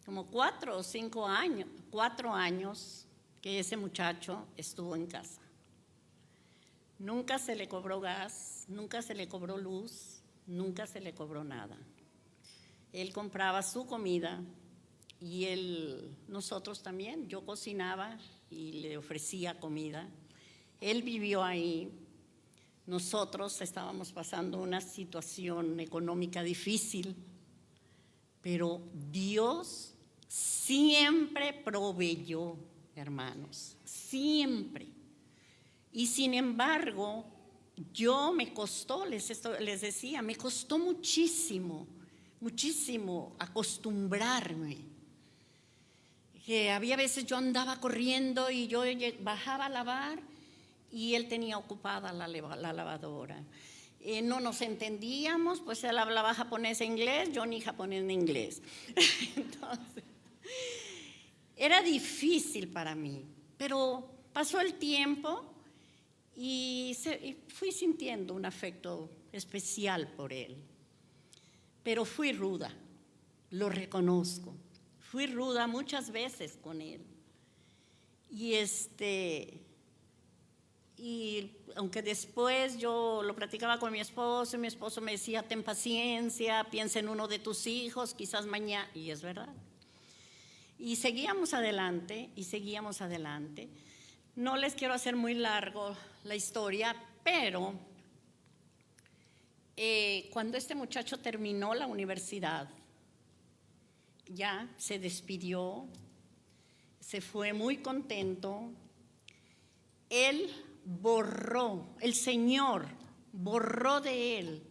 como 4 o 5 años, 4 años que ese muchacho estuvo en casa. Nunca se le cobró gas, nunca se le cobró luz, nunca se le cobró nada. Él compraba su comida y nosotros también, yo cocinaba y le ofrecía comida. Él vivió ahí. Nosotros estábamos pasando una situación económica difícil, pero Dios siempre proveyó, hermanos, siempre. Y sin embargo, me costó, les decía, me costó muchísimo acostumbrarme. Que había veces yo andaba corriendo y yo bajaba a lavar y él tenía ocupada la lavadora. No nos entendíamos, pues él hablaba japonés e inglés, yo ni japonés ni inglés. Entonces, era difícil para mí, pero pasó el tiempo y fui sintiendo un afecto especial por él. Pero fui ruda, lo reconozco. Fui ruda muchas veces con él. Y aunque después yo lo platicaba con mi esposo y mi esposo me decía, ten paciencia, piensa en uno de tus hijos, quizás mañana, y es verdad. Y seguíamos adelante. No les quiero hacer muy largo la historia, pero cuando este muchacho terminó la universidad, ya se despidió, se fue muy contento. El Señor borró de él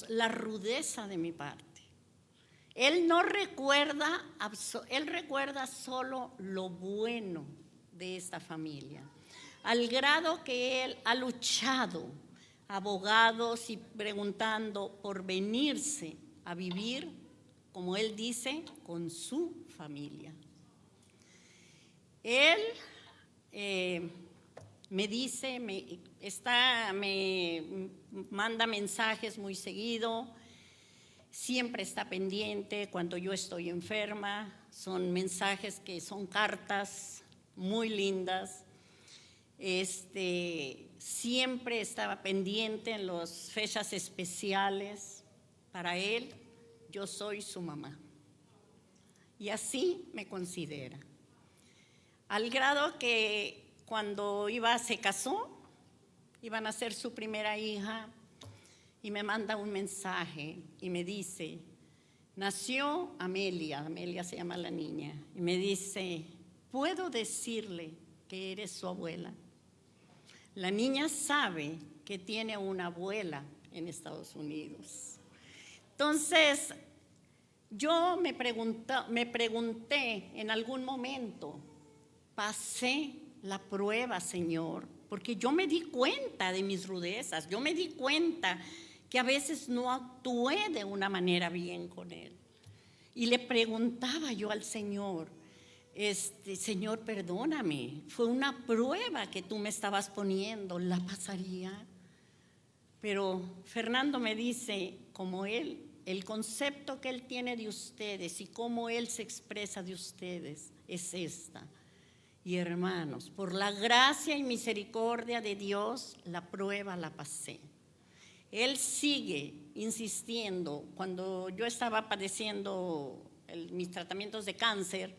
la rudeza de mi parte. Él no recuerda, él recuerda solo lo bueno de esta familia, al grado que él ha luchado, abogados y preguntando por venirse a vivir, como él dice, con su familia. Él me dice, me manda mensajes muy seguido, siempre está pendiente cuando yo estoy enferma, son mensajes que son cartas muy lindas. Siempre estaba pendiente en las fechas especiales. Para él, yo soy su mamá. Y así me considera. Al grado que cuando se casó, iban a ser su primera hija, y me manda un mensaje y me dice, nació Amelia se llama la niña, y me dice, ¿puedo decirle que eres su abuela? La niña sabe que tiene una abuela en Estados Unidos. Entonces, yo me pregunté en algún momento, pasé la prueba, Señor, porque yo me di cuenta de mis rudezas, yo me di cuenta que a veces no actué de una manera bien con él. Y le preguntaba yo al Señor, Señor, perdóname, fue una prueba que tú me estabas poniendo, ¿la pasaría? Pero Fernando me dice, como él, el concepto que él tiene de ustedes y cómo él se expresa de ustedes es esta. Y hermanos, por la gracia y misericordia de Dios, la prueba la pasé. Él sigue insistiendo. Cuando yo estaba padeciendo mis tratamientos de cáncer,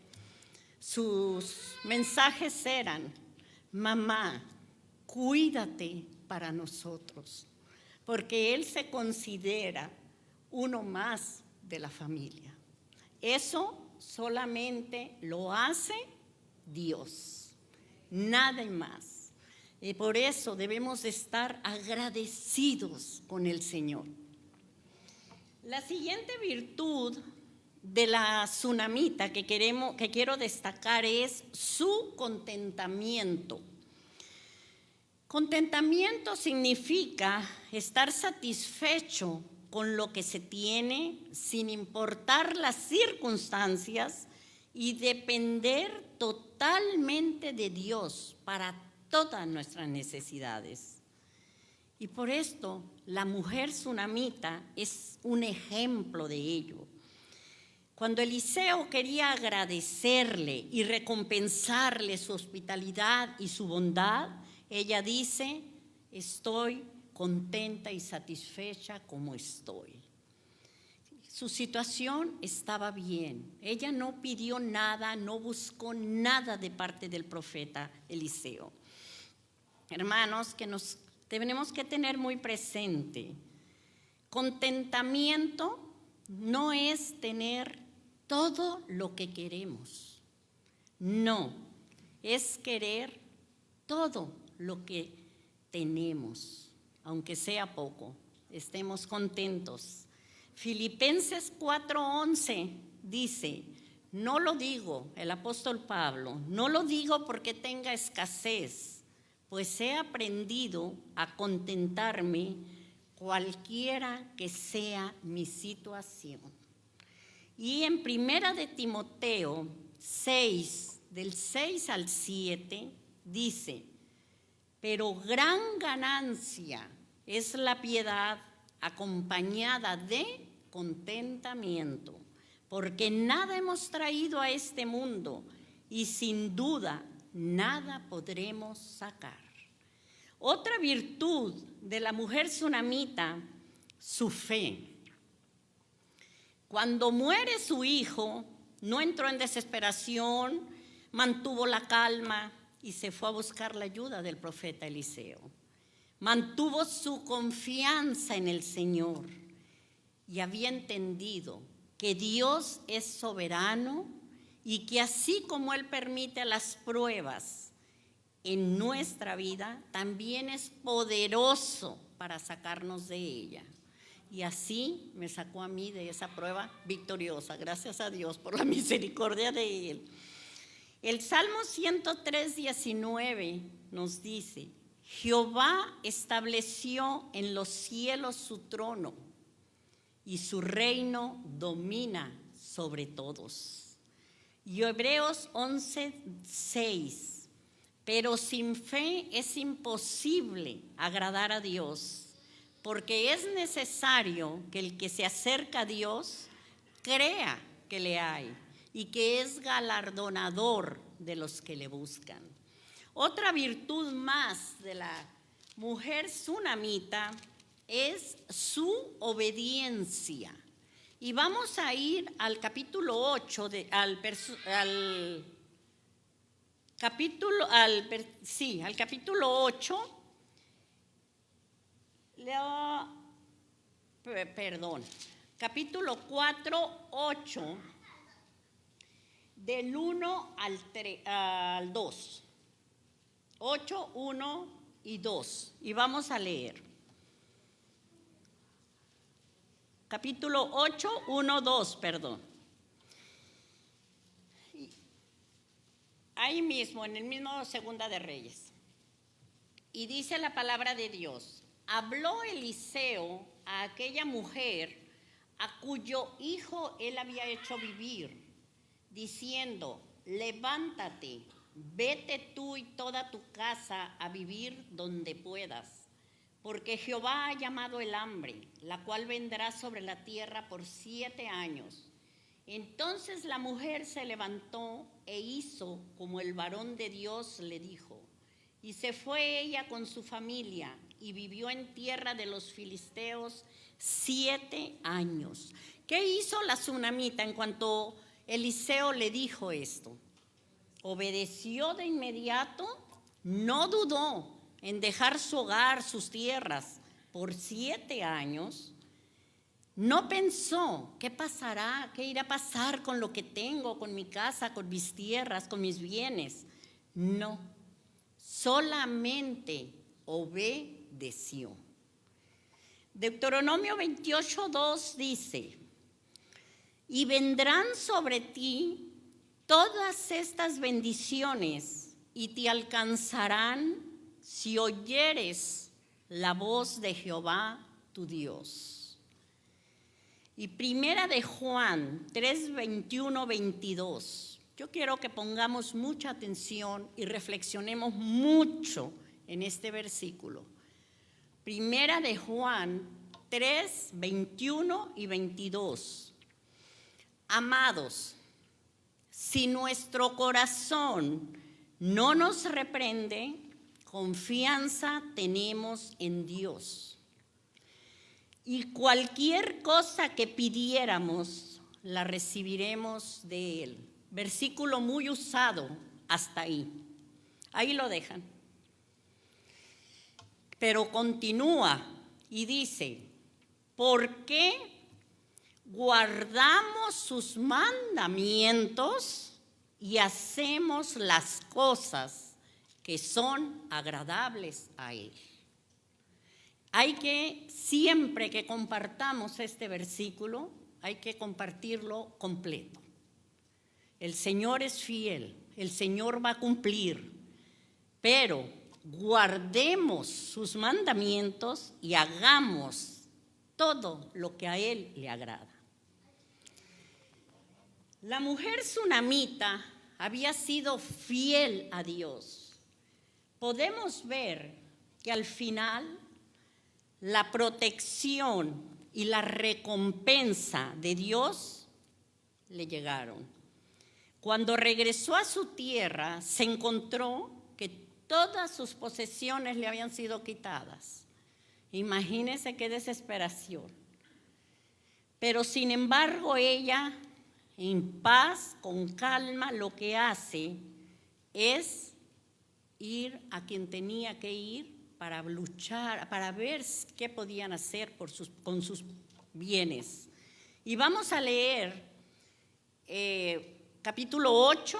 sus mensajes eran, mamá, cuídate para nosotros, porque él se considera uno más de la familia. Eso solamente lo hace Dios, nada más. Y por eso debemos estar agradecidos con el Señor. La siguiente virtud de la tsunamita que quiero destacar es su contentamiento. Contentamiento significa estar satisfecho con lo que se tiene, sin importar las circunstancias, y depender totalmente de Dios para todas nuestras necesidades. Y por esto la mujer tsunamita es un ejemplo de ello. Cuando Eliseo quería agradecerle y recompensarle su hospitalidad y su bondad, ella dice, estoy contenta y satisfecha como estoy. Su situación estaba bien. Ella no pidió nada, no buscó nada de parte del profeta Eliseo. Hermanos, que nos tenemos que tener muy presente. Contentamiento no es tener todo lo que queremos. No, es querer todo lo que tenemos, aunque sea poco. Estemos contentos. Filipenses 4:11 dice, no lo digo, el apóstol Pablo, no lo digo porque tenga escasez, pues he aprendido a contentarme cualquiera que sea mi situación. Y en 1 de Timoteo 6, del 6 al 7, dice, pero gran ganancia es la piedad acompañada de contentamiento, porque nada hemos traído a este mundo y sin duda nada podremos sacar. Otra virtud de la mujer sunamita, su fe. Cuando muere su hijo, no entró en desesperación, mantuvo la calma y se fue a buscar la ayuda del profeta Eliseo. Mantuvo su confianza en el Señor y había entendido que Dios es soberano y que así como Él permite las pruebas en nuestra vida, también es poderoso para sacarnos de ella. Y así me sacó a mí de esa prueba victoriosa, gracias a Dios por la misericordia de Él. El Salmo 103:19 nos dice, Jehová estableció en los cielos su trono y su reino domina sobre todos. Y Hebreos 11:6, pero sin fe es imposible agradar a Dios, porque es necesario que el que se acerca a Dios crea que le hay y que es galardonador de los que le buscan. Otra virtud más de la mujer sunamita es su obediencia. Y vamos a ir al capítulo 8, al capítulo 8. Capítulo 4, 8, del 1 al 2. 8, 1 y 2. Y vamos a leer. Capítulo 8, 1, 2, perdón. Ahí mismo, en el mismo Segunda de Reyes. Y dice la palabra de Dios. Habló Eliseo a aquella mujer a cuyo hijo él había hecho vivir, diciendo, levántate, vete tú y toda tu casa a vivir donde puedas, porque Jehová ha llamado el hambre, la cual vendrá sobre la tierra por 7 años. Entonces la mujer se levantó e hizo como el varón de Dios le dijo, y se fue ella con su familia y vivió en tierra de los filisteos 7 años. ¿Qué hizo la sunamita en cuanto Eliseo le dijo esto? Obedeció de inmediato, no dudó en dejar su hogar, sus tierras por 7 años. No pensó, ¿qué pasará? ¿Qué irá a pasar con lo que tengo, con mi casa, con mis tierras, con mis bienes? No, solamente obedeció. Deuteronomio 28:2 dice, y vendrán sobre ti todas estas bendiciones y te alcanzarán si oyeres la voz de Jehová tu Dios. Y primera de Juan 3:21-22. Yo quiero que pongamos mucha atención y reflexionemos mucho en este versículo. Primera de Juan 3:21 y 22. Amados, si nuestro corazón no nos reprende, confianza tenemos en Dios. Y cualquier cosa que pidiéramos, la recibiremos de Él. Versículo muy usado hasta ahí. Ahí lo dejan. Pero continúa y dice, ¿por qué guardamos sus mandamientos y hacemos las cosas que son agradables a Él? Hay que, siempre que compartamos este versículo, hay que compartirlo completo. El Señor es fiel, el Señor va a cumplir, pero guardemos sus mandamientos y hagamos todo lo que a Él le agrada. La mujer sunamita había sido fiel a Dios. Podemos ver que al final la protección y la recompensa de Dios le llegaron. Cuando regresó a su tierra, se encontró que todas sus posesiones le habían sido quitadas. Imagínense qué desesperación. Pero sin embargo, ella, en paz, con calma, lo que hace es ir a quien tenía que ir para luchar, para ver qué podían hacer con sus bienes. Y vamos a leer capítulo 8,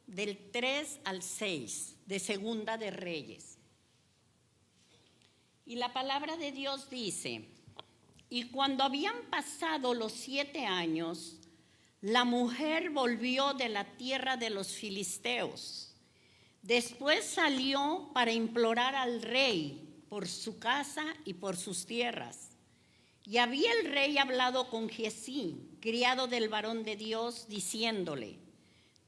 del 3 al 6, de Segunda de Reyes. Y la palabra de Dios dice, y cuando habían pasado los 7 años, la mujer volvió de la tierra de los filisteos. Después salió para implorar al rey por su casa y por sus tierras. Y había el rey hablado con Giezi, criado del varón de Dios, diciéndole,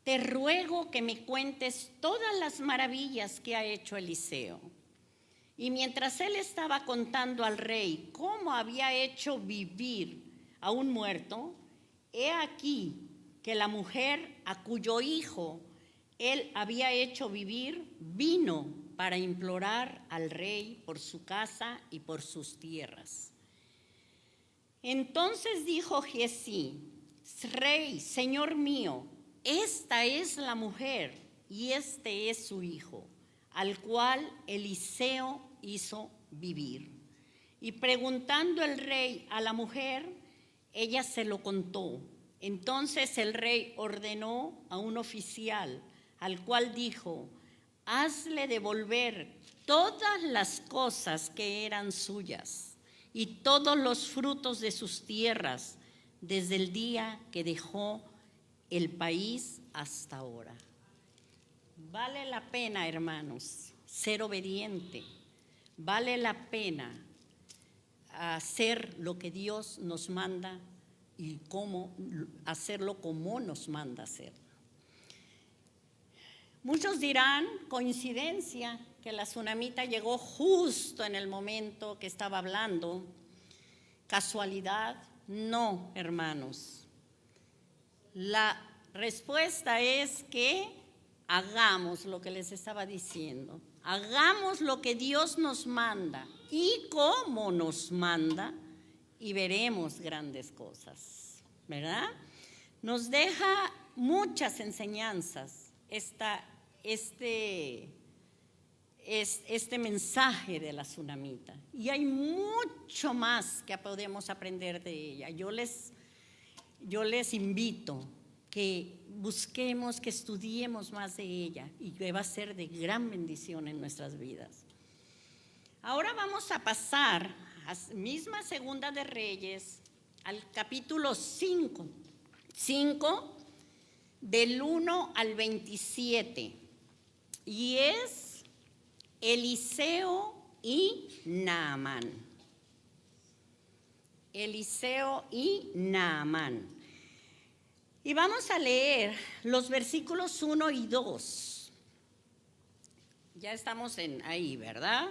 te ruego que me cuentes todas las maravillas que ha hecho Eliseo. Y mientras él estaba contando al rey cómo había hecho vivir a un muerto, he aquí que la mujer a cuyo hijo él había hecho vivir, vino para implorar al rey por su casa y por sus tierras. Entonces dijo Giezi, rey, señor mío, esta es la mujer y este es su hijo, al cual Eliseo hizo vivir. Y preguntando el rey a la mujer, ella se lo contó. Entonces el rey ordenó a un oficial, al cual dijo, hazle devolver todas las cosas que eran suyas y todos los frutos de sus tierras desde el día que dejó el país hasta ahora. Vale la pena, hermanos, ser obediente. Vale la pena hacer lo que Dios nos manda y cómo hacerlo como nos manda hacer. Muchos dirán, coincidencia, que la sunamita llegó justo en el momento que estaba hablando. ¿Casualidad? No, hermanos. La respuesta es que hagamos lo que les estaba diciendo. Hagamos lo que Dios nos manda y cómo nos manda y veremos grandes cosas, ¿verdad? Nos deja muchas enseñanzas este mensaje de la sunamita. Y hay mucho más que podemos aprender de ella. Yo les invito que busquemos, que estudiemos más de ella y que va a ser de gran bendición en nuestras vidas. Ahora vamos a pasar a misma Segunda de Reyes al capítulo 5 del 1 al 27, y es Eliseo y Naamán. Eliseo y Naamán. Y vamos a leer los versículos 1 y 2. Ya estamos ahí, ¿verdad?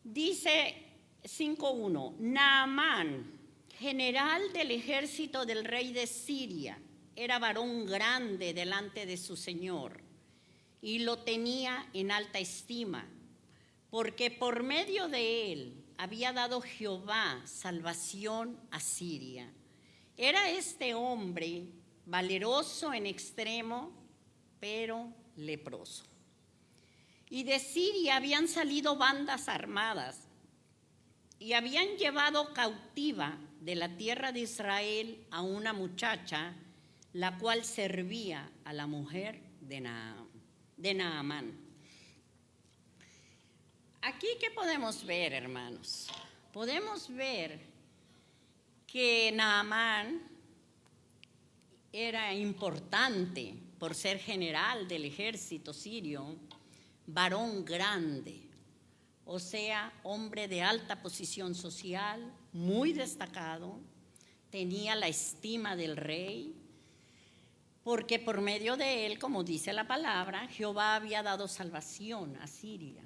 Dice 5:1, Naamán, general del ejército del rey de Siria. Era varón grande delante de su señor y lo tenía en alta estima, porque por medio de él había dado Jehová salvación a Siria. Era este hombre valeroso en extremo, pero leproso. Y de Siria habían salido bandas armadas y habían llevado cautiva de la tierra de Israel a una muchacha, la cual servía a la mujer de Naamán. Aquí, ¿qué podemos ver, hermanos? Podemos ver que Naamán era importante por ser general del ejército sirio, varón grande, o sea, hombre de alta posición social, muy destacado, tenía la estima del rey, porque por medio de él, como dice la palabra, Jehová había dado salvación a Siria.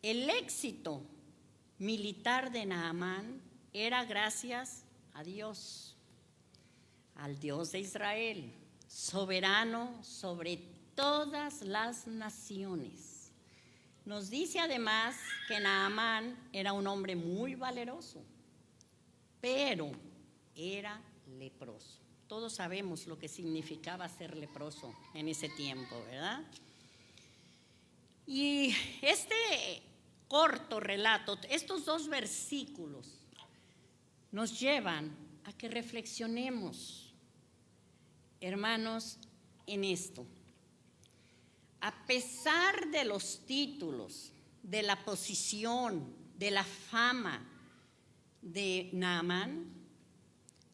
El éxito militar de Naamán era gracias a Dios, al Dios de Israel, soberano sobre todas las naciones. Nos dice además que Naamán era un hombre muy valeroso, pero era leproso. Todos sabemos lo que significaba ser leproso en ese tiempo, ¿verdad? Y este corto relato, estos 2 versículos, nos llevan a que reflexionemos, hermanos, en esto. A pesar de los títulos, de la posición, de la fama de Naamán,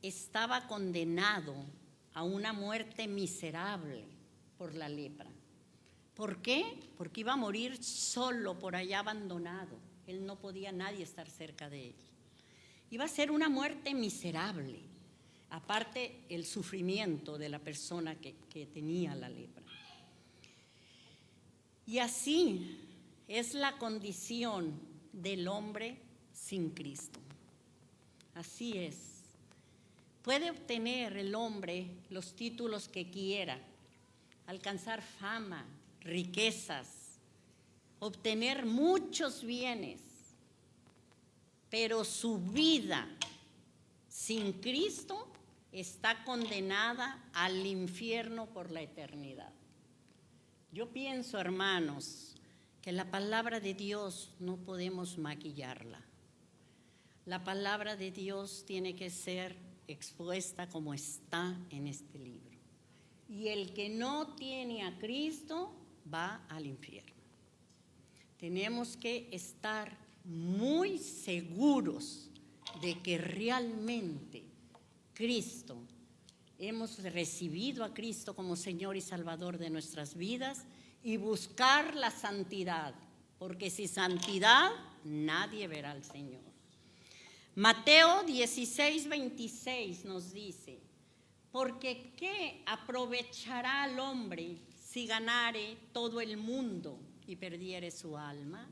estaba condenado a una muerte miserable por la lepra. ¿Por qué? Porque iba a morir solo por allá abandonado. Él no podía nadie estar cerca de él. Iba a ser una muerte miserable, aparte el sufrimiento de la persona que tenía la lepra. Y así es la condición del hombre sin Cristo. Así es. Puede obtener el hombre los títulos que quiera, alcanzar fama, riquezas, obtener muchos bienes, pero su vida sin Cristo está condenada al infierno por la eternidad. Yo pienso, hermanos, que la palabra de Dios no podemos maquillarla. La palabra de Dios tiene que ser expuesta como está en este libro. Y el que no tiene a Cristo va al infierno. Tenemos que estar muy seguros de que realmente Cristo, hemos recibido a Cristo como Señor y Salvador de nuestras vidas, y buscar la santidad, porque sin santidad nadie verá al Señor. Mateo 16:26 nos dice: porque ¿qué aprovechará al hombre si ganare todo el mundo y perdiere su alma?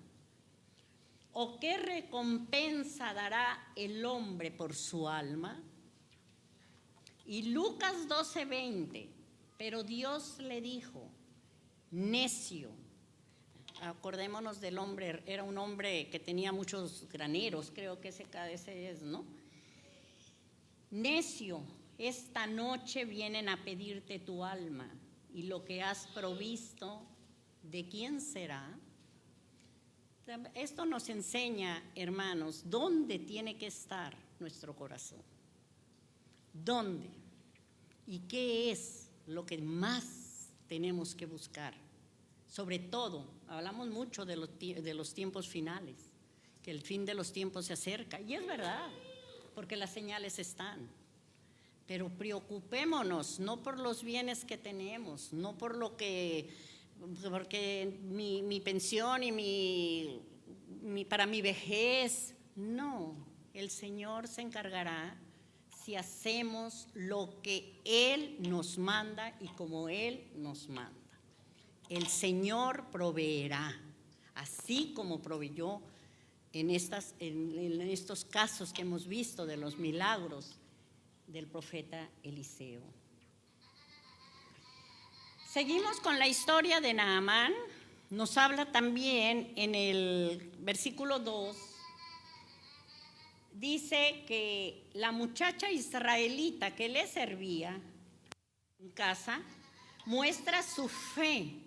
¿O qué recompensa dará el hombre por su alma? Y Lucas 12:20, pero Dios le dijo: necio. Acordémonos del hombre, era un hombre que tenía muchos graneros, creo que ese es, ¿no? Necio, esta noche vienen a pedirte tu alma, y lo que has provisto, ¿de quién será? Esto nos enseña, hermanos, dónde tiene que estar nuestro corazón. ¿Dónde? ¿Y qué es lo que más tenemos que buscar? Sobre todo, hablamos mucho de los tiempos finales, que el fin de los tiempos se acerca, y es verdad, porque las señales están. Pero preocupémonos, no por los bienes que tenemos, no por lo que, porque mi pensión y para mi vejez, no, el Señor se encargará si hacemos lo que Él nos manda y como Él nos manda. El Señor proveerá, así como proveyó en estos casos que hemos visto de los milagros del profeta Eliseo. Seguimos con la historia de Naamán. Nos habla también en el versículo 2. Dice que la muchacha israelita que le servía en casa muestra su fe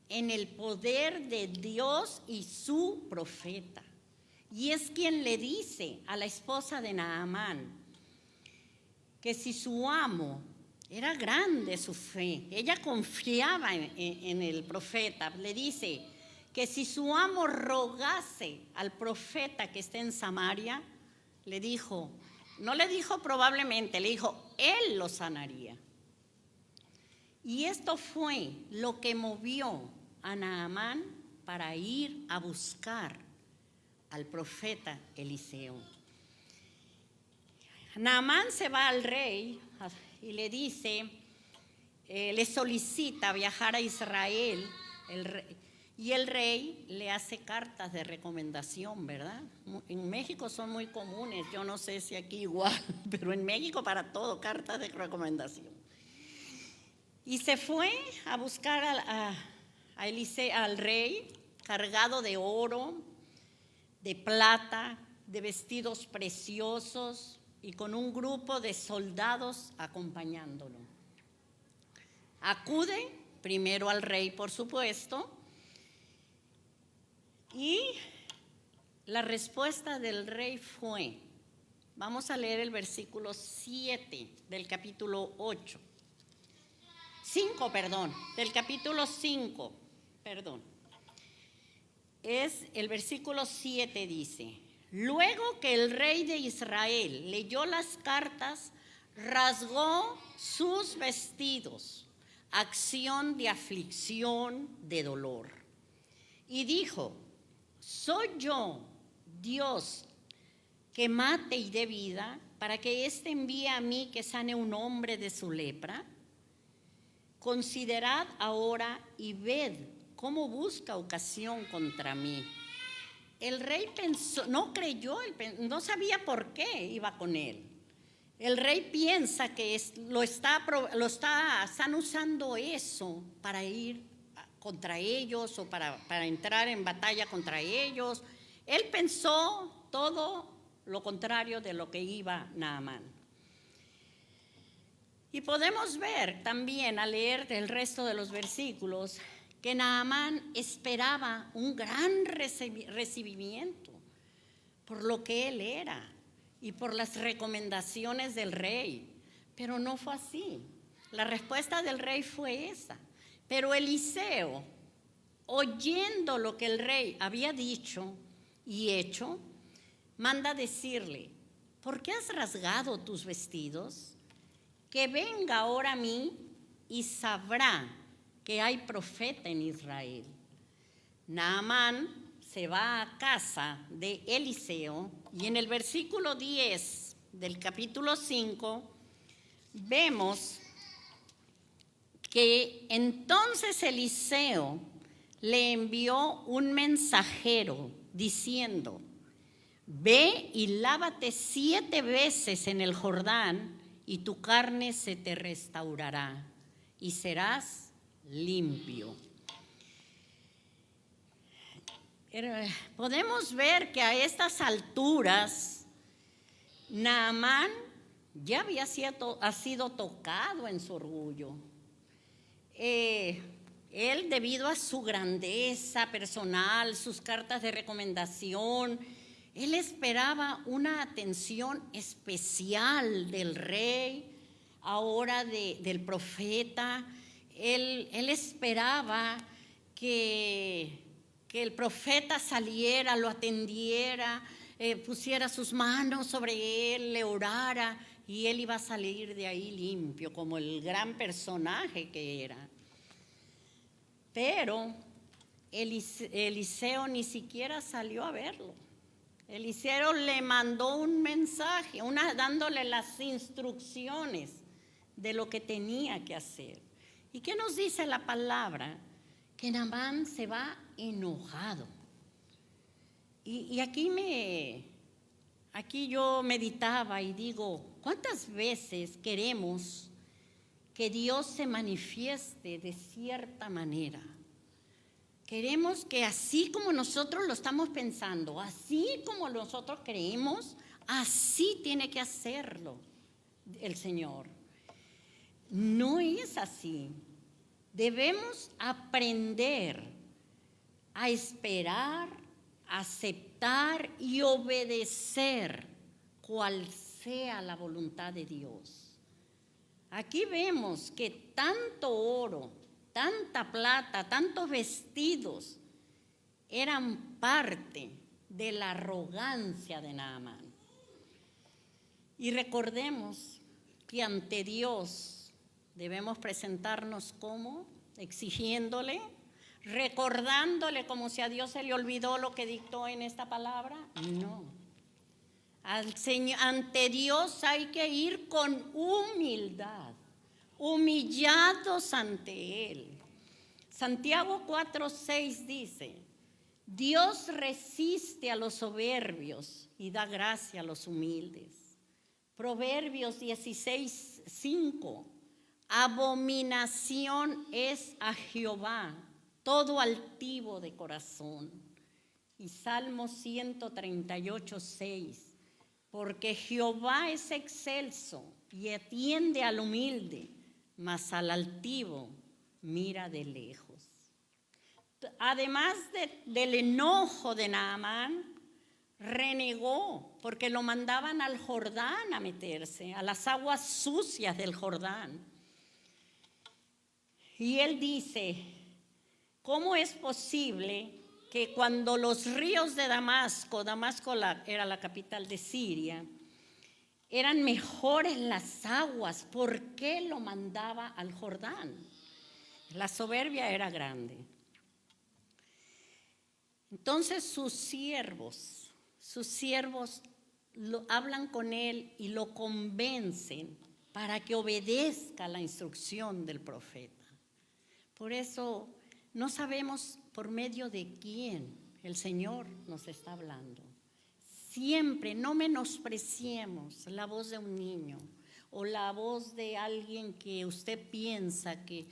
en el poder de Dios y su profeta. Y es quien le dice a la esposa de Naamán que si su amo, era grande su fe, ella confiaba en el profeta, le dice que si su amo rogase al profeta que esté en Samaria, le dijo, no le dijo probablemente, le dijo, él lo sanaría. Y esto fue lo que movió a Naamán para ir a buscar al profeta Eliseo. Naamán se va al rey y le dice, le solicita viajar a Israel, y el rey le hace cartas de recomendación, ¿verdad? En México son muy comunes, yo no sé si aquí igual, pero en México para todo, cartas de recomendación. Y se fue a buscar a Eliseo, al rey, cargado de oro, de plata, de vestidos preciosos y con un grupo de soldados acompañándolo. Acude primero al rey, por supuesto, y la respuesta del rey fue, vamos a leer el versículo 7 del capítulo 5, del capítulo 5, es el versículo 7 dice, luego que el rey de Israel leyó las cartas, rasgó sus vestidos, acción de aflicción, de dolor, y dijo, ¿soy yo, Dios, que mate y dé vida, para que éste envíe a mí que sane un hombre de su lepra? Considerad ahora y ved cómo busca ocasión contra mí. El rey pensó, no creyó, no sabía por qué iba con él. El rey piensa que están usando eso para ir contra ellos o para entrar en batalla contra ellos. Él pensó todo lo contrario de lo que iba Naamán. Y podemos ver también al leer el resto de los versículos que Naamán esperaba un gran recibimiento por lo que él era y por las recomendaciones del rey, pero no fue así. La respuesta del rey fue esa. Pero Eliseo, oyendo lo que el rey había dicho y hecho, manda decirle, ¿por qué has rasgado tus vestidos? Que venga ahora a mí y sabrá que hay profeta en Israel. Naamán se va a casa de Eliseo y en el versículo 10 del capítulo 5 vemos que entonces Eliseo le envió un mensajero diciendo, ve y lávate 7 veces en el Jordán y tu carne se te restaurará y serás limpio. Podemos ver que a estas alturas Naamán ya había sido tocado en su orgullo. Él, debido a su grandeza personal, sus cartas de recomendación, él esperaba una atención especial del rey, ahora del profeta. Él esperaba que el profeta saliera, lo atendiera, pusiera sus manos sobre él, le orara, y él iba a salir de ahí limpio, como el gran personaje que era. Pero Eliseo ni siquiera salió a verlo. Eliseo le mandó un mensaje, dándole las instrucciones de lo que tenía que hacer. ¿Y qué nos dice la palabra? Que Naamán se va enojado. Y aquí yo meditaba y digo, ¿cuántas veces queremos que Dios se manifieste de cierta manera? Queremos que así como nosotros lo estamos pensando, así como nosotros creemos, así tiene que hacerlo el Señor. No es así. Debemos aprender a esperar, aceptar y obedecer cual sea la voluntad de Dios. Aquí vemos que tanto oro, tanta plata, tantos vestidos eran parte de la arrogancia de Naamán. Y recordemos que ante Dios debemos presentarnos como exigiéndole, recordándole como si a Dios se le olvidó lo que dictó en esta palabra. No. Ante Dios hay que ir con humildad, humillados ante Él. Santiago 4:6 dice, Dios resiste a los soberbios y da gracia a los humildes. Proverbios 16:5, abominación es a Jehová todo altivo de corazón. Y Salmo 138:6, porque Jehová es excelso y atiende al humilde, mas al altivo mira de lejos. Además del enojo de Naamán, renegó porque lo mandaban al Jordán a meterse, a las aguas sucias del Jordán. Y él dice, ¿cómo es posible que cuando los ríos de Damasco era la capital de Siria, eran mejores las aguas, ¿por qué lo mandaba al Jordán? La soberbia era grande. Entonces sus siervos hablan con él y lo convencen para que obedezca la instrucción del profeta. Por eso no sabemos por medio de quién el Señor nos está hablando. Siempre no menospreciemos la voz de un niño o la voz de alguien que usted piensa que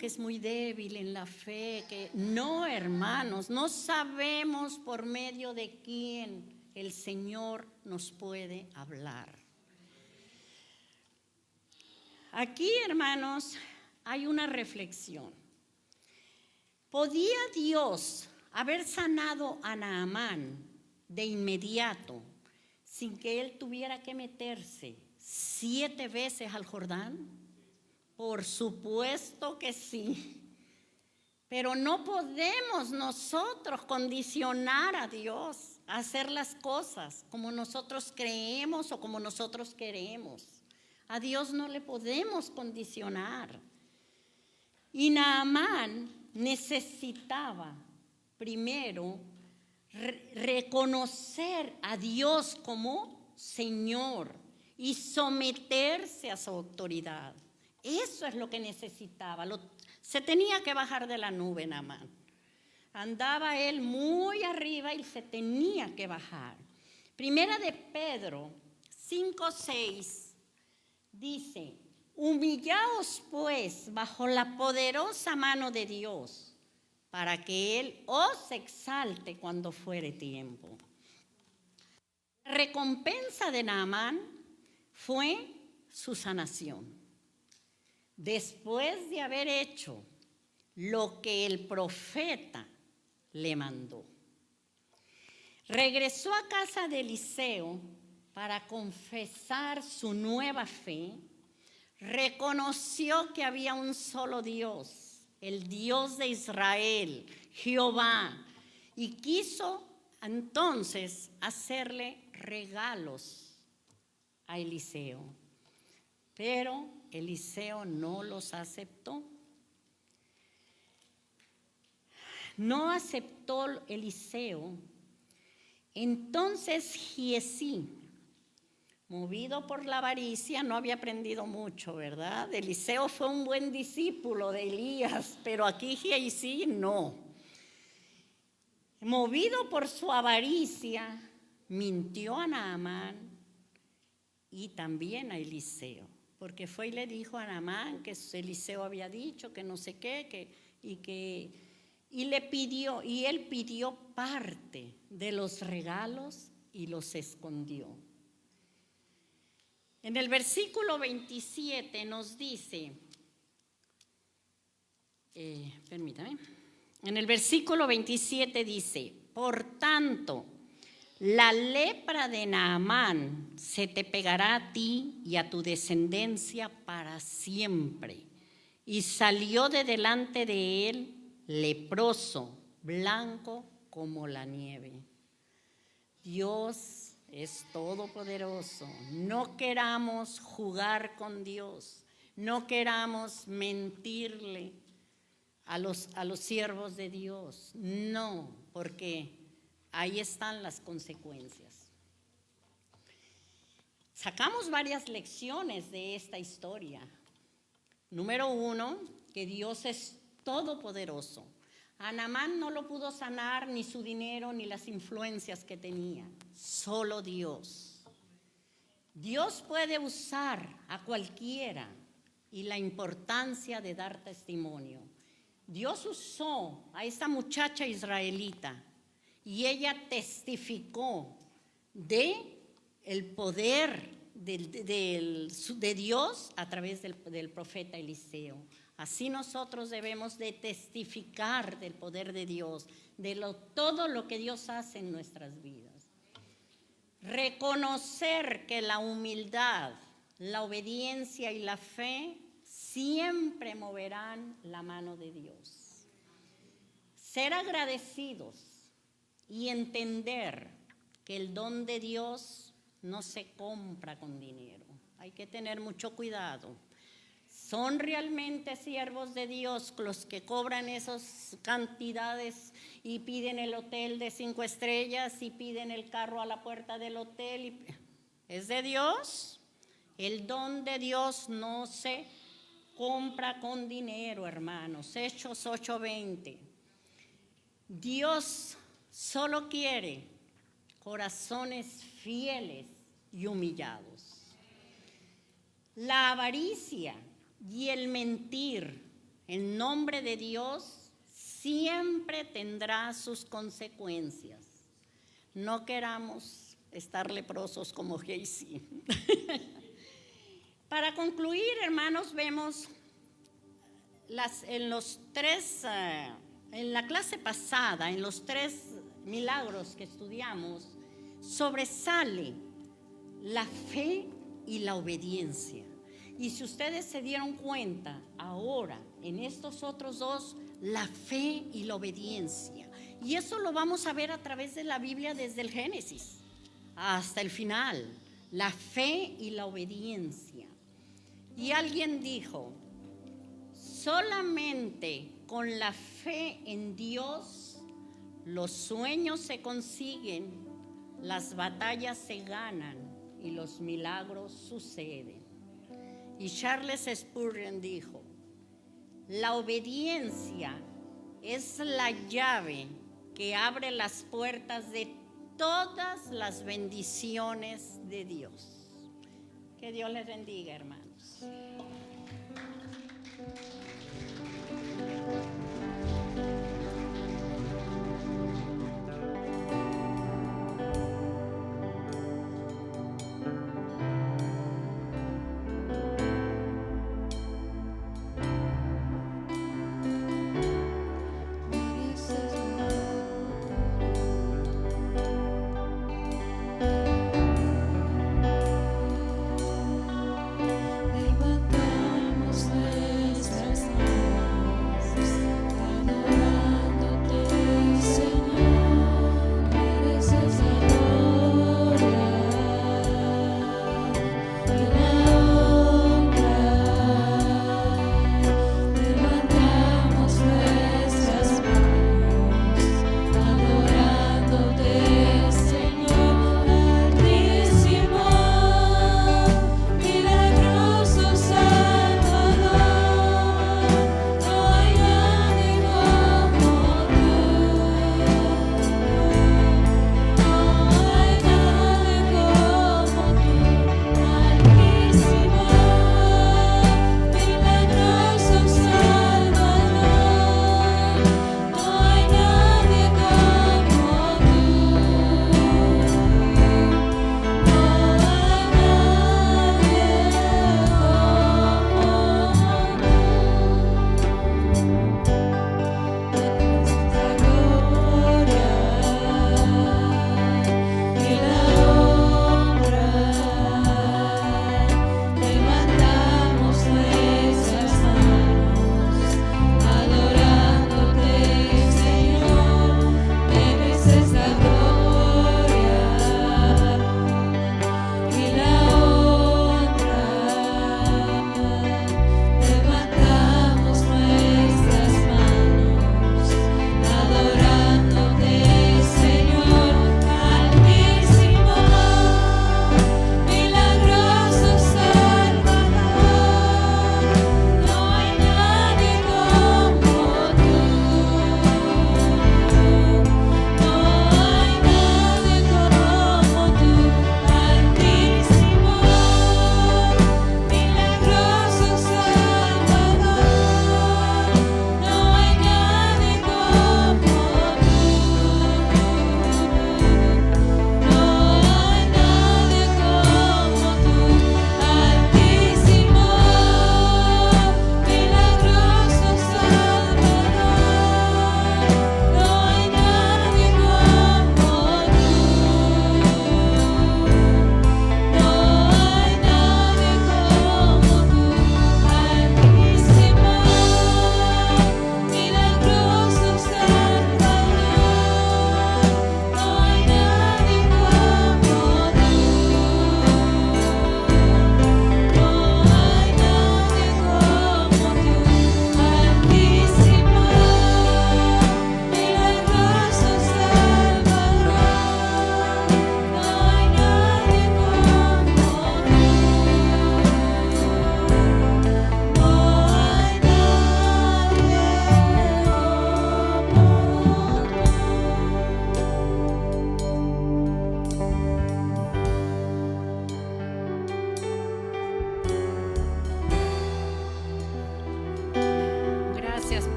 es muy débil en la fe. No, hermanos, no sabemos por medio de quién el Señor nos puede hablar. Aquí, hermanos, hay una reflexión. ¿Podía Dios haber sanado a Naamán de inmediato sin que él tuviera que meterse 7 veces al Jordán? Por supuesto que sí. Pero no podemos nosotros condicionar a Dios a hacer las cosas como nosotros creemos o como nosotros queremos. A Dios no le podemos condicionar. Y Naamán necesitaba primero reconocer a Dios como Señor y someterse a su autoridad. Eso es lo que necesitaba. Se tenía que bajar de la nube Naamán. Andaba él muy arriba y se tenía que bajar. Primera de Pedro 5:6 dice, humillaos pues bajo la poderosa mano de Dios, para que Él os exalte cuando fuere tiempo. La recompensa de Naamán fue su sanación. Después de haber hecho lo que el profeta le mandó, regresó a casa de Eliseo para confesar su nueva fe. Reconoció que había un solo Dios, el Dios de Israel, Jehová, y quiso entonces hacerle regalos a Eliseo. Pero Eliseo no los aceptó. No aceptó Eliseo. Entonces Giezi, movido por la avaricia, no había aprendido mucho, ¿verdad? Eliseo fue un buen discípulo de Elías, pero aquí Giezi no. movido por su avaricia, mintió a Naamán y también a Eliseo, porque fue y le dijo a Naamán que Eliseo había dicho que no sé qué, y él pidió parte de los regalos y los escondió. En el versículo 27 nos dice, permítame, en el versículo 27 dice, por tanto, la lepra de Naamán se te pegará a ti y a tu descendencia para siempre. Y salió de delante de él leproso, blanco como la nieve. Dios es todopoderoso. No queramos jugar con Dios. No queramos mentirle a los siervos de Dios. No, porque ahí están las consecuencias. Sacamos varias lecciones de esta historia. Número 1, que Dios es todopoderoso. A Naamán no lo pudo sanar ni su dinero ni las influencias que tenía, solo Dios. Dios puede usar a cualquiera y la importancia de dar testimonio. Dios usó a esta muchacha israelita y ella testificó de el poder de Dios a través del profeta Eliseo. Así nosotros debemos de testificar del poder de Dios, todo lo que Dios hace en nuestras vidas. Reconocer que la humildad, la obediencia y la fe siempre moverán la mano de Dios. Ser agradecidos y entender que el don de Dios no se compra con dinero. Hay que tener mucho cuidado. ¿Son realmente siervos de Dios los que cobran esas cantidades y piden el hotel de 5 estrellas y piden el carro a la puerta del hotel? ¿Es de Dios? El don de Dios no se compra con dinero, hermanos. Hechos 8:20. Dios solo quiere corazones fieles y humillados. La avaricia y el mentir en nombre de Dios siempre tendrá sus consecuencias. No queramos estar leprosos como Gehazi. Para concluir, hermanos, vemos en la clase pasada, en los 3 milagros que estudiamos, sobresale la fe y la obediencia. Y si ustedes se dieron cuenta, ahora en estos otros 2, la fe y la obediencia. Y eso lo vamos a ver a través de la Biblia desde el Génesis hasta el final, la fe y la obediencia. Y alguien dijo, solamente con la fe en Dios los sueños se consiguen, las batallas se ganan y los milagros suceden. Y Charles Spurgeon dijo, la obediencia es la llave que abre las puertas de todas las bendiciones de Dios. Que Dios les bendiga, hermanos. Levantamos nuestras manos.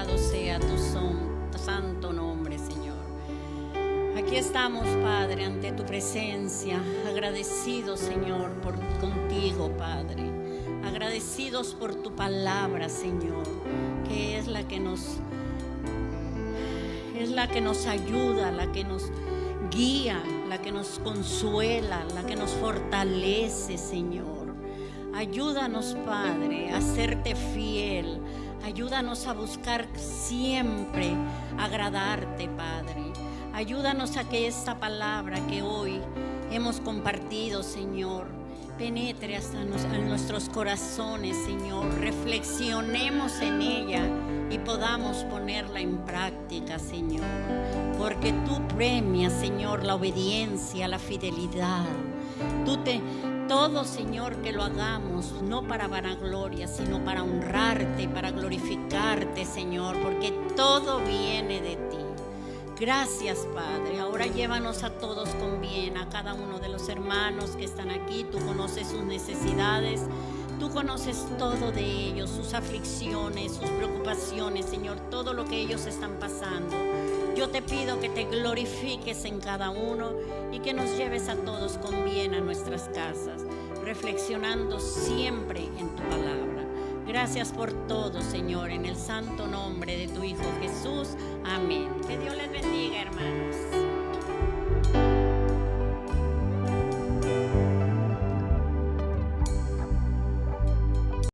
Alabado sea tu santo nombre, Señor. Aquí estamos, Padre, ante tu presencia, agradecidos, Señor, contigo, Padre. Agradecidos por tu palabra, Señor, que es la que nos ayuda, la que nos guía, la que nos consuela, la que nos fortalece, Señor. Ayúdanos, Padre, a serte fiel. Ayúdanos a buscar siempre agradarte, Padre. Ayúdanos a que esta palabra que hoy hemos compartido, Señor, penetre hasta en nuestros corazones, Señor. Reflexionemos en ella y podamos ponerla en práctica, Señor. Porque tú premias, Señor, la obediencia, la fidelidad. Todo, Señor, que lo hagamos, no para vanagloria, sino para honrarte, para glorificarte, Señor, porque todo viene de ti. Gracias, Padre. Ahora llévanos a todos con bien, a cada uno de los hermanos que están aquí. Tú conoces sus necesidades, tú conoces todo de ellos, sus aflicciones, sus preocupaciones, Señor, todo lo que ellos están pasando. Yo te pido que te glorifiques en cada uno y que nos lleves a todos con bien a nuestras casas, reflexionando siempre en tu palabra. Gracias por todo, Señor, en el santo nombre de tu Hijo Jesús. Amén.